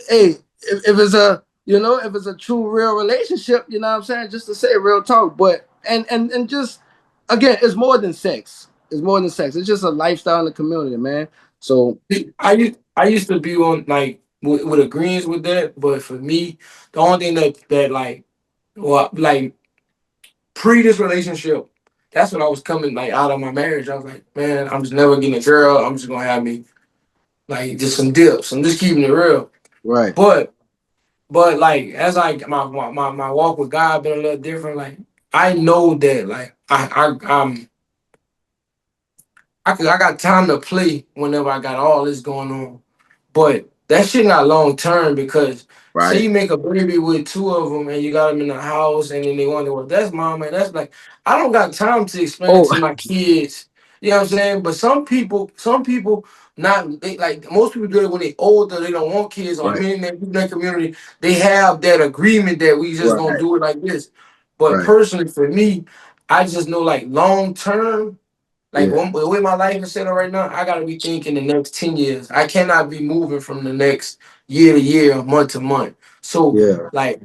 S1: hey, if it's a true real relationship, you know what I'm saying? Just to say real talk, but and just again, it's more than sex. It's more than sex. It's just a lifestyle in the community, man. So
S5: I used to be on like with agreements with that, but for me, the only thing that like well like pre this relationship, that's when I was coming like out of my marriage. I was like, man, I'm just never getting a girl. I'm just gonna have me like just some dips. I'm just keeping it real.
S1: right,
S5: But like as my walk with God been a little different. Like I know that like I got time to play whenever I got all this going on. But that shit not long term because say
S1: right.
S5: you make a baby with two of them and you got them in the house and then they wonder, well, that's mom and that's like I don't got time to explain it
S1: Oh,
S5: to my kids. You know what I'm saying? But some people not they, like most people do it when they older, they don't want kids or
S1: right,
S5: many in that community, they have that agreement that we just gonna
S1: right,
S5: do it like this. But
S1: right.
S5: personally for me, I just know like long term. Like
S1: Yeah,
S5: the way my life is set up right now, I gotta be thinking the next 10 years. I cannot be moving from the next year to year, month to month. So
S1: yeah,
S5: like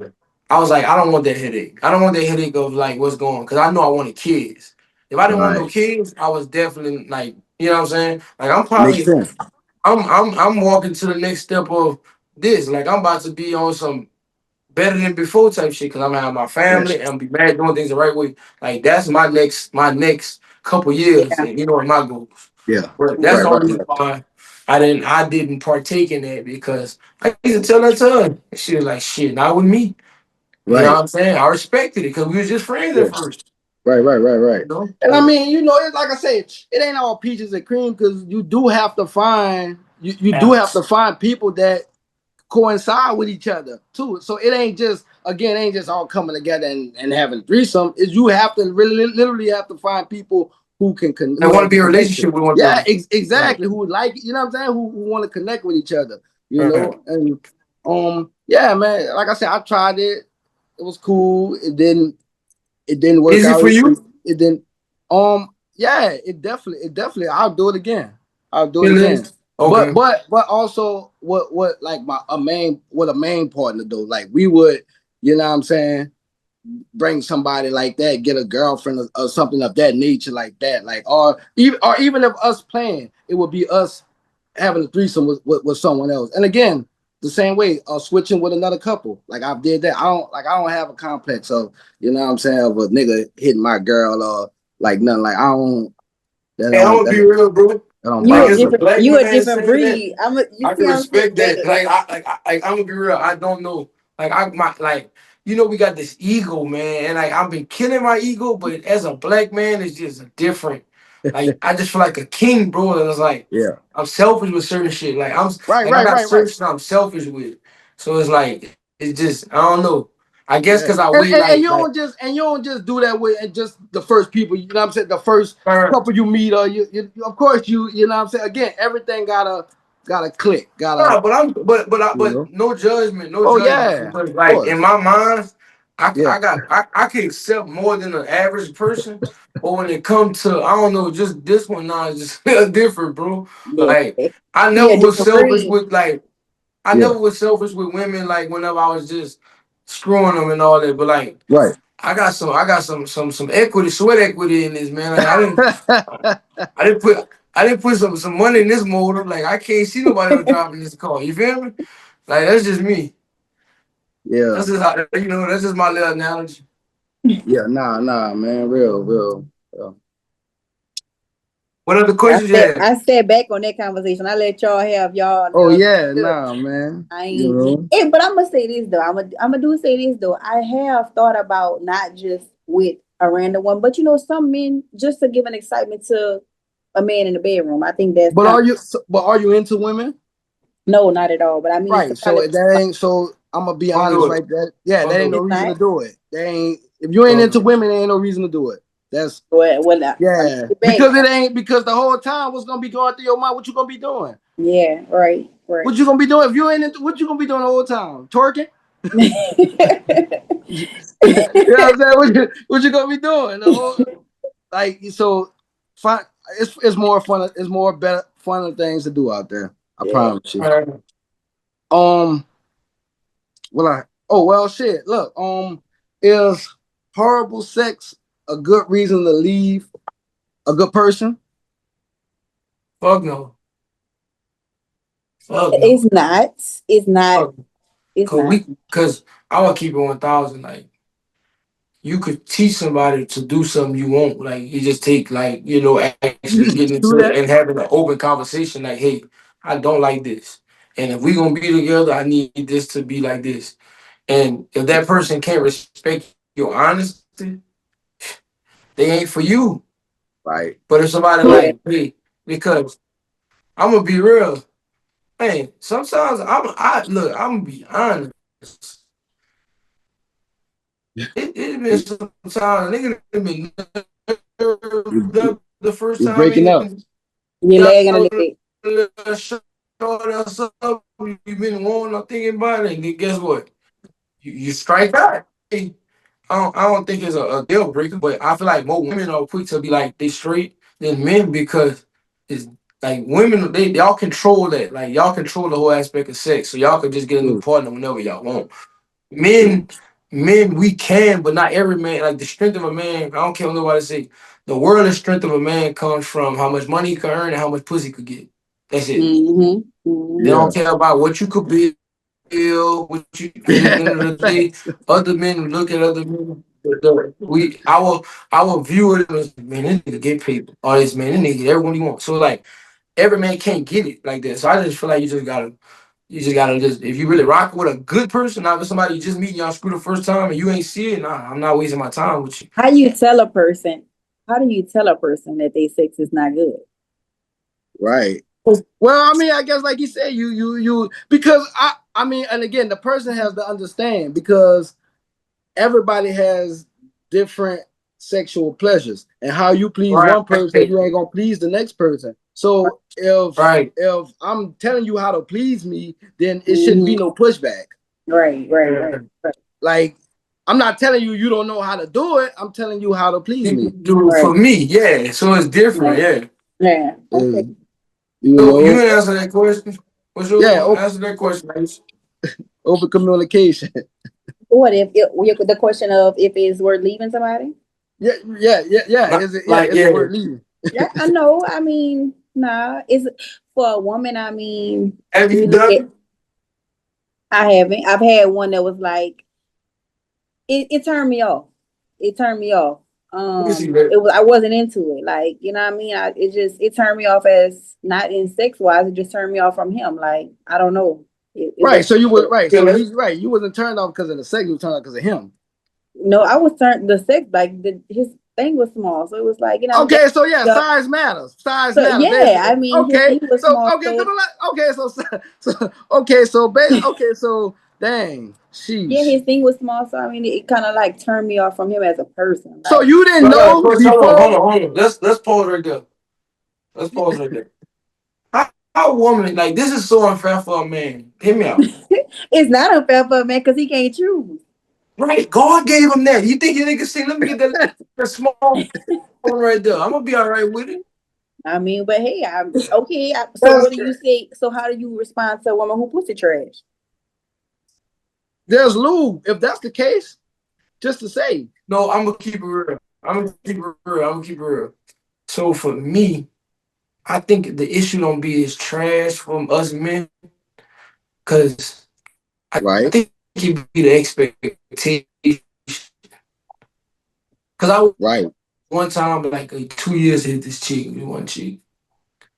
S5: I was like, I don't want that headache. I don't want that headache of like what's going on. Cause I know I wanted kids. If I didn't want no
S1: right.
S5: kids, I was definitely like, you know what I'm saying? Like I'm
S1: Makes
S5: probably
S1: sense.
S5: I'm walking to the next step of this. Like I'm about to be on some better than before type shit because I'm gonna have my family
S1: Yes.
S5: and I'm be mad doing things the right way. Like that's my next couple years,
S3: Yeah.
S5: and you know what my goals.
S1: Yeah.
S5: But that's
S1: Right,
S5: the
S1: right,
S5: only reason
S1: right.
S5: why I didn't partake in that because I used to tell her to her. And she was like, shit, not with me. You know what
S1: Right.
S5: I'm saying? I respected it because we was just friends
S1: Yeah.
S5: at first.
S1: Right, right, right, right.
S5: You know?
S1: And I mean, it's like I said, it ain't all peaches and cream because you do have to find you do
S5: Yeah.
S1: have to find people that coincide with each other too. So it ain't just again, it ain't just all coming together and having threesome. Is you have to really literally have to find people
S5: I
S1: who
S5: want to
S1: have
S5: be
S1: a
S5: in a
S1: connection.
S5: relationship with one
S1: Yeah,
S5: another. Right.
S1: exactly. Who would like you know what I'm saying? Who want to connect with each other.
S5: Right.
S1: And yeah, man. Like I said, I tried it. It was cool. It didn't work
S5: Is it
S1: out.
S5: for you?
S1: It didn't. Yeah, it definitely. I'll do it again. I'll do it
S5: It
S1: again.
S5: is.
S1: But
S5: Okay.
S1: but but also what like a main partner though. Like we would, you know what I'm saying, bring somebody like that, get a girlfriend or something of that nature like that. Like or even if us playing, it would be us having a threesome with someone else. And again, the same way, switching with another couple. Like I did that. I don't have a complex of, you know what I'm saying, of a nigga hitting my girl or like nothing. Like I don't that
S5: And I'm
S1: don't
S5: gonna
S1: that,
S5: be real, bro.
S1: that don't
S3: You
S5: Like
S3: a
S1: bother
S5: as a
S1: me.
S3: different
S5: black
S3: you a
S5: man
S3: different
S5: saying that.
S3: breed. You
S5: I
S3: see
S5: can
S3: what I'm saying?
S5: respect that. I'm gonna be real. I don't know. Like we got this ego, man, and like I've been killing my ego, but as a black man, it's just a different. Like I just feel like a king, bro. And it's like
S1: Yeah.
S5: I'm selfish with certain shit.
S1: Right,
S5: I
S1: right,
S5: got
S1: right, right.
S5: certain shit I'm selfish with. So it's like it's just I don't know. I guess
S1: Yeah.
S5: because I
S1: And,
S5: wait
S1: and, and you
S5: like
S1: don't just and you don't just do that with just the first people, you know what I'm saying? The first
S5: uh,
S1: couple you meet, or you of course you know what I'm saying? Again, everything gotta click,
S5: nah, but
S1: know.
S5: no judgment, no
S1: Oh
S5: judgment.
S1: yeah,
S5: Because
S1: of
S5: like in
S1: course.
S5: my mind,
S1: Yeah.
S5: I can accept more than an average person. But when it comes to I don't know, just this one now is just different, bro.
S3: Yeah.
S5: Like I
S3: He
S5: never
S3: a
S5: was
S3: different
S5: selfish
S3: breed.
S5: with like I
S1: Yeah.
S5: never was selfish with women like whenever I was just screwing them and all that. But like
S1: Right.
S5: I got some equity, sweat equity in this man. Like I didn't put some money in this motor. Like I can't see nobody else driving this car. You feel me? Like that's just me.
S1: Yeah.
S5: That's just how that's just my little analogy.
S1: Yeah. Nah, man. Real.
S5: What other questions you have?
S3: I step back on that conversation. I let y'all have
S1: Oh
S3: y'all
S1: yeah,
S3: look.
S1: nah, man.
S3: I
S1: You
S3: ain't.
S1: know.
S3: But I'm gonna say this though. I'm gonna do say this though. I have thought about not just with a random one, but some men just to give an excitement to a man in the bedroom. I think that's
S1: But
S3: kind of
S1: are you into women?
S3: no, not at all. But I mean, to
S1: Right.
S3: kind
S1: So
S3: of
S1: that ain't so I'm gonna be
S5: Don't
S1: honest
S5: do it.
S1: right there. Yeah,
S5: Don't
S1: that ain't
S5: do
S1: no
S5: it.
S3: it's
S1: reason to
S3: not.
S1: do it. They ain't if you ain't
S5: Don't
S1: into
S5: do it.
S1: women, there ain't no reason to do it. That's
S3: I
S1: yeah.
S3: debate.
S1: Because the whole time what's gonna be going through your mind, what you gonna be doing?
S3: Yeah, right.
S1: What you gonna be doing if you ain't into what you gonna be doing the whole time? Twerking? You know what I'm saying? What you gonna be doing? The whole like so fun it's more fun, it's more better fun things to do out there. I
S3: Yeah.
S1: promise you.
S5: All right.
S1: Um well shit. Look, is horrible sex a good reason to leave a good person?
S5: Fuck no. Fuck no.
S3: It's not. It's not.
S5: Fuck no.
S3: It's not.
S5: Cause I would keep it 1,000. Like, you could teach somebody to do something you want. Like, you just take, like, actually getting into it and having an open conversation. Like, hey, I don't like this, and if we gonna be together, I need this to be like this. And if that person can't respect your honesty, they ain't for you.
S1: Right.
S5: But if somebody like, hey, because I'm gonna be real, man. Sometimes I'm gonna be honest. It been sometimes nigga been nerved up the first
S1: You're
S5: time
S1: breaking up.
S3: You're lagging a little bit.
S5: You've been wanting or thinking about it, and then guess what? You strike out. I don't think it's a deal breaker, but I feel like more women are quick to be like they straight than men because it's like women they all control that. Like y'all control the whole aspect of sex. So y'all can just get a new partner whenever y'all want. Men, we can, but not every man. Like the strength of a man, I don't care what nobody say. The world of strength of a man comes from how much money he can earn and how much pussy he could get. That's it. They don't care about what you could be. What you at the end of the day, other men look at other men. Our view of it is, man, this nigga get paid. All this, man, this nigga get everyone he wants. So like every man can't get it like that. So I just feel like you just gotta if you really rock with a good person, not with somebody you just meet, y'all screw the first time and you ain't see it, nah, I'm not wasting my time with you.
S3: How do you tell a person that their sex is not good?
S1: Right. Well, I mean, I guess like you said, you because I mean, and again, the person has to understand because everybody has different sexual pleasures, and how you please one person, you ain't gonna please the next person. So if I'm telling you how to please me, then it shouldn't be no pushback.
S3: Right.
S1: Like I'm not telling you don't know how to do it. I'm telling you how to please me.
S5: Do it for me, yeah. So it's different,
S3: yeah. Okay.
S5: So you answer that question. What's your answer that question, please?
S1: Over communication.
S3: What if the question of if it's worth leaving somebody?
S1: Yeah. Is it worth leaving?
S3: Yeah, I know. I mean, nah. Is it for a woman? I mean,
S5: have you done it?
S3: I haven't. I've had one that was like, it turned me off. It turned me off. I wasn't into it. Like, you know what I mean? It turned me off as not in sex wise. It just turned me off from him. Like, I don't know.
S1: So you were right. So he's right. You wasn't turned off because of the sex. You were turned off because of him.
S3: No, I was turned the sex. Like his thing was small, so it was like, you know.
S1: Okay, so yeah, size matters. Size matters.
S3: Yeah, basically. I mean,
S1: okay.
S3: His
S1: So
S3: small
S1: so dang, sheesh.
S3: Yeah, his thing was small, so I mean, it kind of like turned me off from him as a person. Like,
S1: so you didn't know before?
S5: Hold on. Let's pause right there. How a woman, like, this is so unfair for a man. Hear me out.
S3: It's not unfair for a man because he can't choose.
S5: Right, God gave him that. You think you nigga say, let me get that small one right there. I'm gonna be all right with it.
S3: I mean, but hey, I'm okay. So what do you say? So how do you respond to a woman who puts it trash?
S1: There's lube. If that's the case, just to say.
S5: No, I'm gonna keep it real. So for me, I think the issue don't be as trash from us men, because I think it be the expectation. Because one time, like 2 years, hit this chick with one cheek.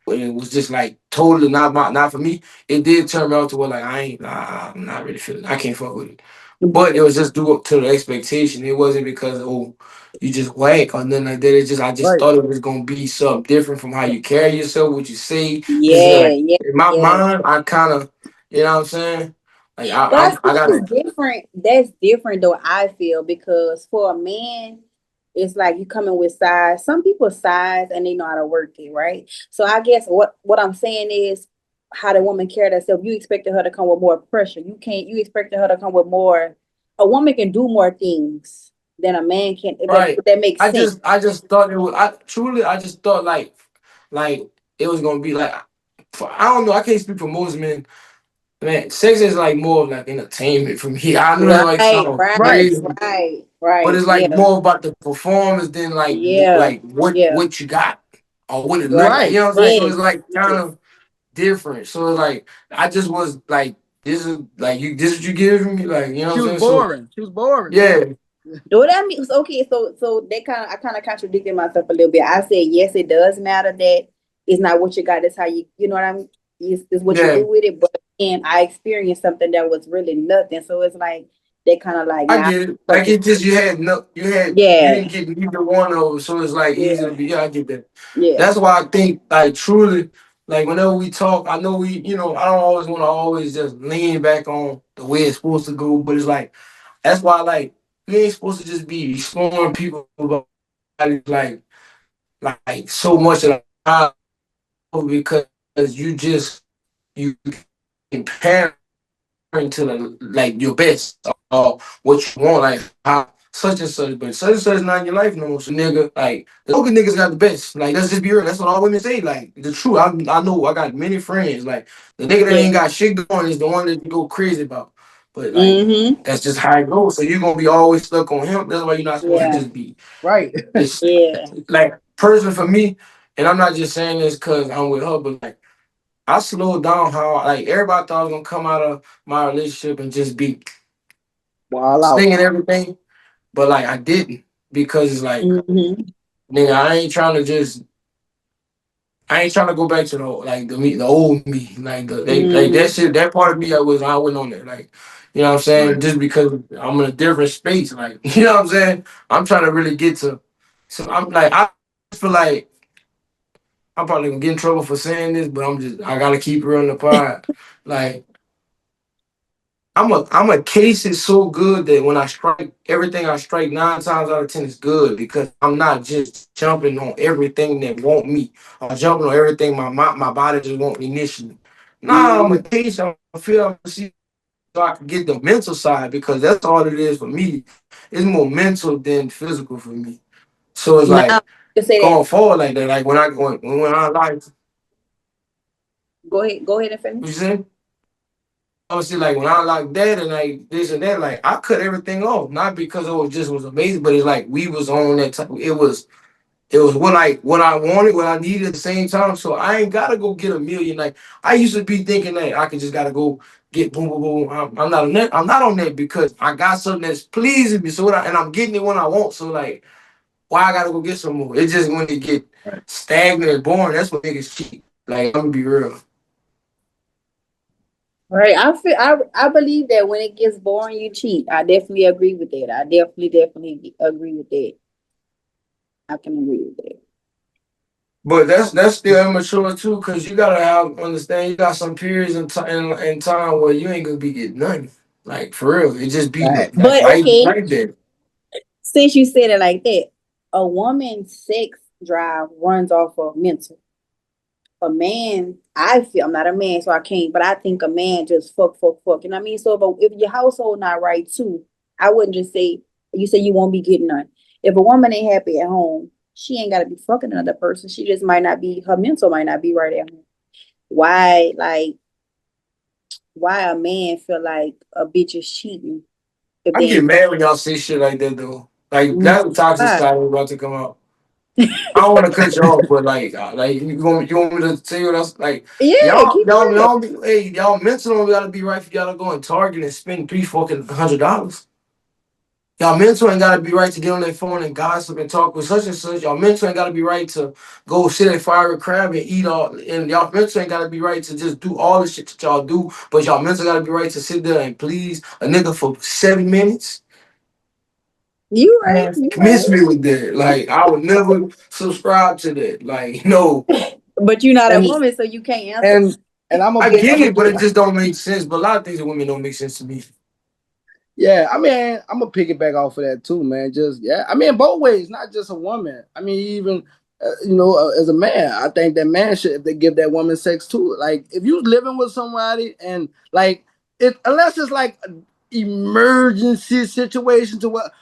S5: But it was just like totally not for me. It did turn me out to where like I'm not really feeling it. I can't fuck with it. But it was just due up to the expectation. It wasn't because you just whack or nothing like that. It's just I just thought it was gonna be something different from how you carry yourself, what you say. In my mind, I kind of, you know what I'm saying? Like
S3: that's different. That's different though, I feel, because for a man, it's like you coming with size. Some people size and they know how to work it, right? So I guess what I'm saying is how the woman carry herself. You expected her to come with more pressure. You expected her to come with more. A woman can do more things than a man can. If that makes sense.
S5: I just thought it was. I just thought like it was gonna be like. I don't know. I can't speak for most men. Man, sex is like more of like entertainment for me. I know that like sounds crazy,
S3: right.
S5: But it's like more about the performance than like what you got. or what it looked like.
S1: Right.
S5: You know what I'm saying? So
S3: Yes.
S5: it's like kind of different. So it's like I just was like, this is like you. This is what you giving me, like you know
S1: She
S5: what
S1: was
S5: I'm saying. So
S1: boring. She was boring.
S5: yeah,
S3: Do that means okay? So that I kind of contradicted myself a little bit. I said yes, it does matter that it's not what you got, it's how you know what I mean. It's what you
S5: yeah.
S3: do with it. But and I experienced something that was really nothing. So it's like they kind of like
S5: I
S3: nah.
S5: get it. Like it just you
S3: Yeah,
S5: didn't get neither one of them, so it's like easy
S3: yeah,
S5: to be. Yeah, I get that.
S3: yeah,
S5: That's why I think like truly, like whenever we talk, I know we, you know, I don't always want to always just lean back on the way it's supposed to go, but it's like that's why like we ain't supposed to just be exploring people about like so much of the because you just you compare to the like your best or what you want, like how such and such, but such and such is not in your life no more. So nigga, like the local niggas got the best. Like let's just be real. That's what all women say. Like the truth. I know I got many friends. Like the nigga that
S3: yeah.
S5: ain't got shit going is the one that you go crazy about. But like
S3: Mm-hmm.
S5: that's just how it goes. So you're gonna be always stuck on him. That's why you're not supposed to
S3: Yeah,
S5: just be.
S1: Right.
S5: It's
S3: yeah.
S5: like personally for me, and I'm not just saying this because I'm with her, but like I slowed down how like everybody thought I was gonna come out of my relationship and just be
S1: Wild out.
S5: singing everything, but like I didn't because it's like
S3: Mm-hmm.
S5: nigga, I ain't trying to go back to the old me, like like that
S3: Mm-hmm.
S5: shit, that part of me I wasn't on that, like you know what I'm saying,
S1: Right.
S5: just because I'm in a different space, like you know what I'm saying, I'm trying to really get to, so I'm like I feel like I'm probably gonna get in trouble for saying this, but I gotta keep her on the pod, like. I'm a case is so good that when I strike everything I strike 9 times out of 10 is good because I'm not just jumping on everything that want me or jumping on everything my body just want initially. Nah, I'm
S3: Mm-hmm.
S5: a case. I feel I see so I can get the mental side because that's all it is for me. It's more mental than physical for me. So it's
S3: Now
S5: like
S3: you say that.
S5: going forward like that. Like when I like
S3: Go ahead and
S5: what you
S3: finish.
S5: say? Obviously, like when I like that and like this and that, like I cut everything off, not because it was amazing, but it's like we was on that time. It was what I wanted, what I needed at the same time. So I ain't gotta go get a million. Like I used to be thinking that I could just gotta go get boom boom boom. I'm not on that. I'm not on that because I got something that's pleasing me. So and I'm getting it when I want. So like why I gotta go get some more? It's just when it get
S1: Right.
S5: stagnant and boring, that's when niggas cheat. Like I'm gonna be real.
S3: Right. I believe that when it gets boring, you cheat. I definitely agree with that. I definitely agree with that. I can agree with that.
S5: But that's still immature too, cause you gotta understand you got some periods in time where you ain't gonna be getting nothing. Like for real, it just be
S1: Right.
S5: like
S3: But okay,
S5: like that.
S3: since you said it like that, a woman's sex drive runs off of mental. A man, I feel I'm not a man, so I can't, but I think a man just fuck. You know what I mean? So if your household not right too, I wouldn't just say you say you won't be getting none. If a woman ain't happy at home, she ain't gotta be fucking another person. She just might not be her mental might not be right at home. Why why a man feel like a bitch is cheating if
S5: I
S3: they
S5: get
S3: ain't
S5: mad when y'all say shit like that though. Like
S3: fucking?
S5: that's the toxic
S3: Why?
S5: side about to come out. I don't want to cut you off, but like you want me to tell you what else? Like
S3: Yeah, keep it real.
S5: y'all mental don't gotta be right for y'all to go and Target and spend $300. Y'all mental ain't gotta be right to get on their phone and gossip and talk with such and such. Y'all mental ain't gotta be right to go sit at Fire Crab and eat all. And y'all mental ain't gotta be right to just do all the shit that y'all do. But y'all mental gotta be right to sit there and please a nigga for 7 minutes.
S3: You right,
S5: Man,
S3: you
S5: miss
S3: right.
S5: me with that. Like I would never subscribe to that. Like no,
S3: But you're not a
S1: And
S3: woman, so you can't answer.
S1: and and
S5: I get
S1: I'm gonna
S5: it, but
S1: get
S5: it just don't make sense. But a lot of things with women don't make sense to me.
S1: yeah. I mean, I'm gonna piggyback off of that too, man. Just yeah. I mean, both ways, not just a woman. I mean, even as a man, I think that man should if they give that woman sex too. Like if you living with somebody and like it, unless it's like an emergency situation to what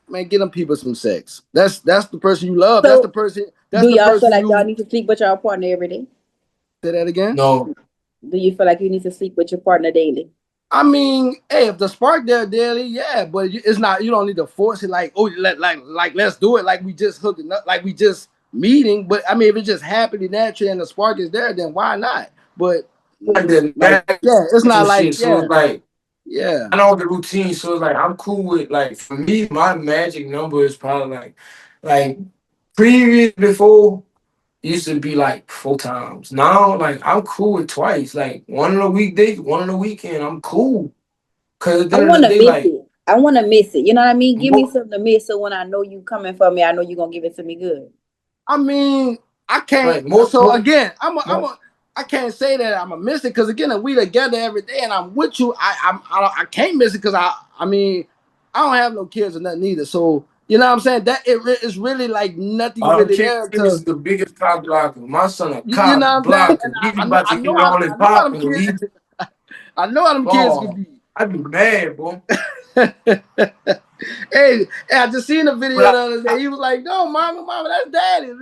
S1: man, get them people some sex. That's the person you love. That's the
S3: So
S1: person. That's
S3: do
S1: the
S3: y'all feel
S1: person
S3: like y'all
S1: you
S3: need to sleep with your partner every day?
S1: say that again.
S5: No,
S3: Do you feel like you need to sleep with your partner daily?
S1: I mean, hey, if the spark there daily, yeah, but it's not. You don't need to force it. Like, oh, like let's do it. Like we just hooking up. Like we just meeting. But I mean, if it's just happening naturally and the spark is there, then why not? But
S5: like the
S1: yeah, it's not like
S5: shit. So it's like
S1: yeah.
S5: I know the routine. So it's like I'm cool with like for me, my magic number is probably like previous before used to be like 4 times. Now like I'm cool with twice. Like one on the weekday, one on the weekend. I'm cool. Cause at the
S3: I
S5: end of
S3: want
S5: the
S3: to
S5: day,
S3: miss
S5: like
S3: it. I want to miss it. You know what I mean? Give me
S5: more,
S3: something to miss, so when I know you coming for me, I know you're gonna give it to me good.
S1: I mean, I can't.
S5: like more,
S1: So again,
S5: more,
S1: I can't say that I'm a miss it because again, if we together every day and I'm with you, I can't miss it because I mean, I don't have no kids or nothing either. So you know what I'm saying? That it's really like nothing
S5: all them
S1: really
S5: kids
S1: there
S5: is
S1: to
S5: the biggest cop blocker. My son a
S1: you know
S5: cop
S1: what I'm saying?
S5: blocker.
S1: And
S5: He about to get all his
S1: I know how them
S5: popping.
S1: kids I know how them kids can
S5: Oh,
S1: be.
S5: I'd be mad, boy.
S1: Hey, I just seen a video the
S5: But
S1: other day. He was like, "No, mama, that's daddy."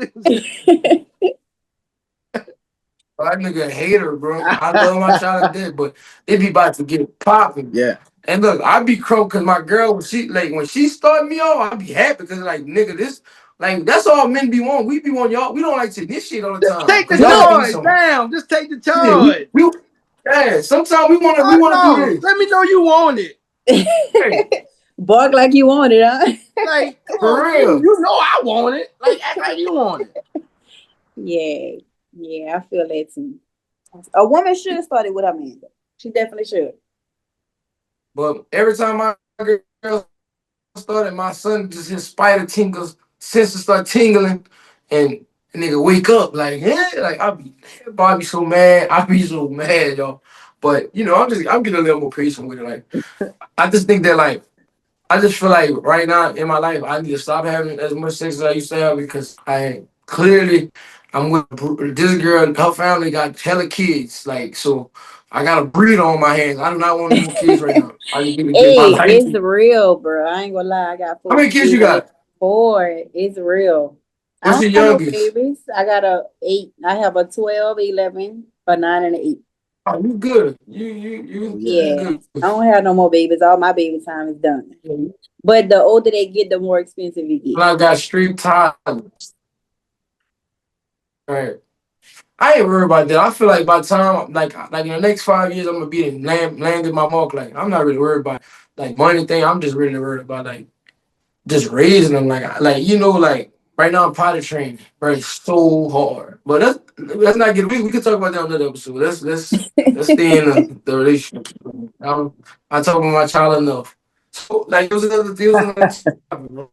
S5: that nigga a hater, bro. I love my child to death, but they be about to get popping.
S1: Yeah.
S5: And look, I be crow because my girl when she start me off, I be happy because like nigga, this like that's all men be want. We be want y'all. We don't like to this shit all the
S1: Just
S5: time
S1: take the
S5: because y'all be
S1: charge.
S5: some.
S1: Damn, just take the
S5: Yeah,
S1: charge.
S5: yeah. Sometimes we
S1: I
S5: wanna do
S1: know.
S5: this.
S1: Let me know you want it.
S5: Hey,
S3: Bark like you want it, huh?
S1: Like, come
S5: for
S1: on,
S5: real.
S1: you know I want it. Like, act like you want it.
S3: Yeah, I feel that too. A woman should start it with her man. She definitely should.
S5: But every time my girl started, my son just his spider tingles, senses start tingling, and the nigga wake up like, yeah, like I be so mad, I be so mad, y'all. But you know, I'm getting a little more patient with it. Like, I just think that like, I just feel like right now in my life, I need to stop having as much sex as I used to have because I'm with this girl. Her family got hella kids, like so. I got a breed on my hands. I do not want any more kids right now. I just need to get my
S3: Hey,
S5: life.
S3: it's real, bro. I ain't gonna lie. I got
S5: How
S3: 4
S5: many kids you
S3: kids.
S5: got?
S3: 4. It's real. I
S5: What's
S3: don't
S5: your
S3: have no
S5: youngest?
S3: babies. I got a 8. I have a 12, 11, a 9, and an 8.
S5: Oh, you good. You
S3: Yeah.
S5: good.
S3: I don't have no more babies. All my baby time is done. But the older they get, the more expensive it
S5: And
S3: get.
S5: I got street time. Right. I ain't worried about that. I feel like by the time like in the next 5 years, I'm gonna be landed my mark. Like I'm not really worried about like money thing. I'm just really worried about like just raising them. Like you know like right now I'm potty training, right? It's so hard. But let's not get we can talk about that on another episode. Let's stay in the relationship. I talk about my child enough. So like it was another topic, bro.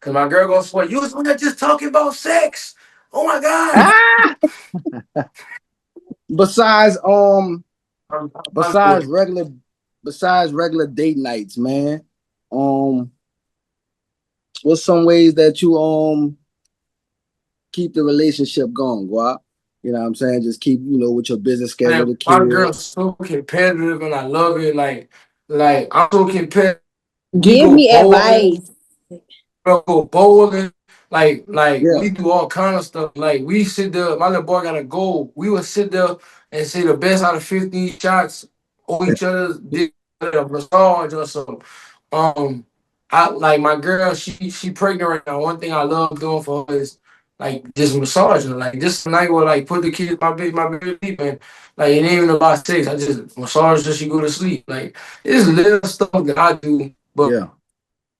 S5: Cause my girl gonna swear you was on there just talking about sex. Oh my god.
S1: Ah! Besides
S5: I'm
S1: besides regular date nights, man. What's some ways that you keep the relationship going, Guap? You know what I'm saying? Just keep, with your business schedule,
S5: man,
S1: the
S5: my girl's
S1: kids.
S5: so competitive and I love it. Like I'm so competitive. We
S3: Give
S5: go
S3: me
S5: bowling,
S3: advice.
S5: like
S1: Yeah.
S5: we do all kind of stuff. Like we sit there, my little boy got a goal. We would sit there and say the best out of 15 shots on each other's dick, a massage or something. I like my girl, she pregnant right now. One thing I love doing for her is like just massaging her. Like just a night where like put the kids my baby sleep and like it ain't even about sex. I just massage her, she go to sleep. Like it's little stuff that I do, but
S1: Yeah.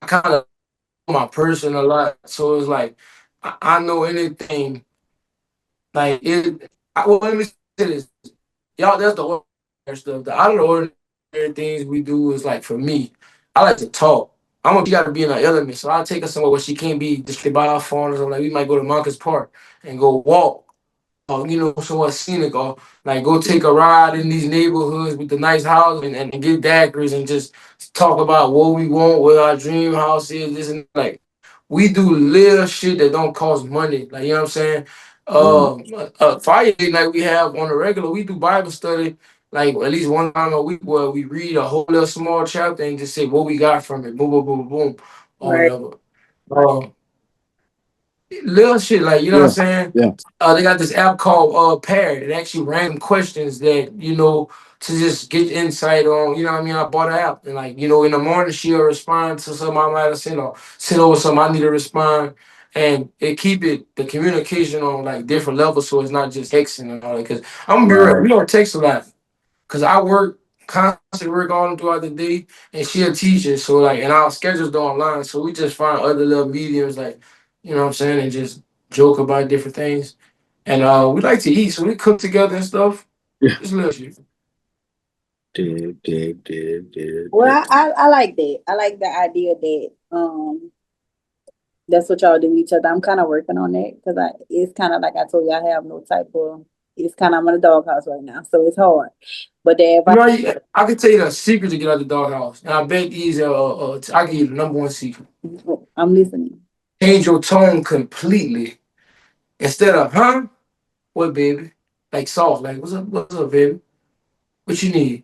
S5: I kind of my person a lot. So it's like I know anything. Like let me say this, y'all. That's the ordinary stuff. The out of the ordinary things we do is like for me. I like to talk. She got to be in her element, so I take her somewhere where she can't be just by our phone or something. Like we might go to Marcus Park and go walk. Or, somewhat scenic, or like go take a ride in these neighborhoods with the nice houses and get daiquiris and just talk about what we want, what our dream house is, this and like we do little shit that don't cost money. Like you know what I'm saying? Friday night we have on the regular, we do Bible study like at least one time a week where we read a whole little small chapter and just say what we got from it, boom, boom, boom, boom, or
S3: Right.
S5: whatever. Little shit, like you know what I'm
S1: Yeah.
S5: saying?
S1: Yeah.
S5: They got this app called Parrot. It actually random questions that to just get insight on, you know what I mean? I bought an app and like, you know, in the morning she'll respond to something I might have sent over something I need to respond. And it keep the communication on like different levels so it's not just texting and all that. Cause I'm gonna be real, we don't text a lot. Cause I work constant work on throughout the day and she a teacher. So like and our schedules don't align. So we just find other little mediums like, you know what I'm saying, and just joke about different things. And we like to eat, so we cook together and stuff.
S1: Yeah.
S5: Just little shit.
S3: Well, I like that. I like the idea that that's what y'all do with each other. I'm kind of working on that because it's kind of like I told you, I have no type of. It's kind of I'm in the doghouse right now, so it's hard. But then
S5: I can tell you the secret to get out of the doghouse, and I bet these I can give you the number one secret.
S3: I'm listening.
S5: Change your tone completely. Instead of what baby? Like soft, like what's up, baby? What you need?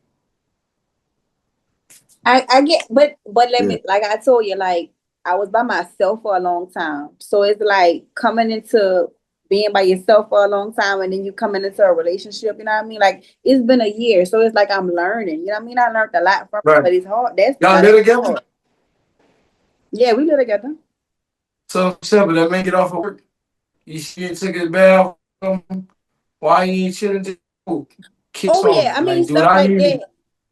S3: I get, but let me, like I told you, like I was by myself for a long time, so it's like coming into being by yourself for a long time, and then you coming into a relationship. You know what I mean? Like it's been a year, so it's like I'm learning. You know what I mean? I learned a lot from it, but it's hard.
S5: Y'all live together?
S3: Yeah, we live together.
S5: So simple. That make it off of work. You ain't taking a bath. Why you ain't chilling?
S3: Yeah, I mean stuff like that.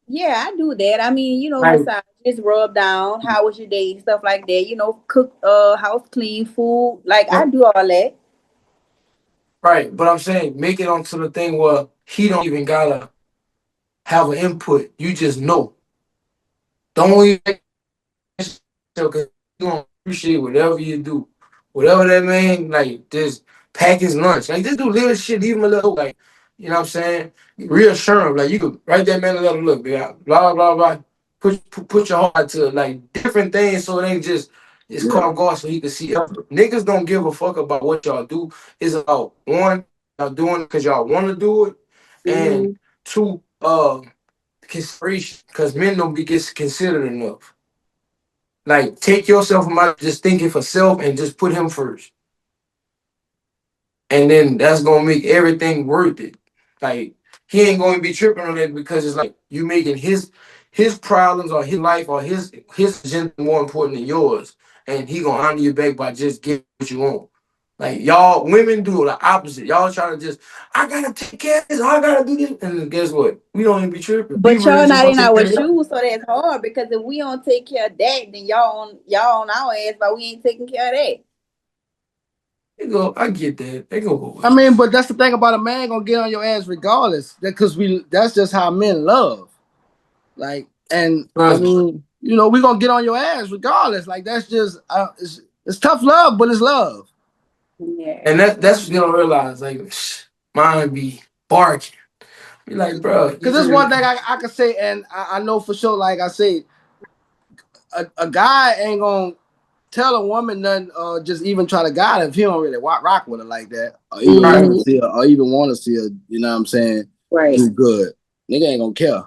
S3: Yeah, I do that. I mean, you know, besides just rub down, how was your day, stuff like that. You know, cook, house clean, food. Like I do all that.
S5: Right, but I'm saying make it onto the thing where he don't even gotta have an input. You just know. Don't even because you don't appreciate whatever you do. Whatever that man, like just pack his lunch. Like just do little shit, leave him a little like, you know what I'm saying? Reassure him. Like you could write that man a little look, blah, blah, blah. Put your heart to like different things so it ain't just it's caught off guard so he can see. Niggas don't give a fuck about what y'all do. It's about one, y'all doing it because y'all want to do it. And two, consideration, because men don't be considered enough. Like, take yourself from out just thinking for self and just put him first. And then that's gonna make everything worth it. Like, he ain't gonna be tripping on that because it's like you making his problems or his life or his agenda more important than yours. And he gonna honor you back by just getting what you want. Like y'all women do the opposite. Y'all try to just, I gotta take care of this, I gotta do this. And guess what? We don't even be tripping.
S3: But y'all not in our shoes, so that's hard because if we don't take care of that, then y'all on our ass, but we ain't taking care of that.
S5: They go, I get that. They go.
S1: I mean, but that's the thing about a man gonna get on your ass regardless. Because that's just how men love. Like, and I mean, you know, we gonna get on your ass regardless. Like that's just it's tough love, but it's love.
S3: Yeah.
S5: And that's what you don't realize. Like, mine be barking. Be like, bro.
S1: Because there's one thing I can say, and I know for sure, like I say, a guy ain't gonna tell a woman nothing, just even try to guide her if he don't really rock with her like that, or even want to see her, or even want to see her. You know what I'm saying?
S3: Right.
S1: Do good. Nigga ain't gonna care.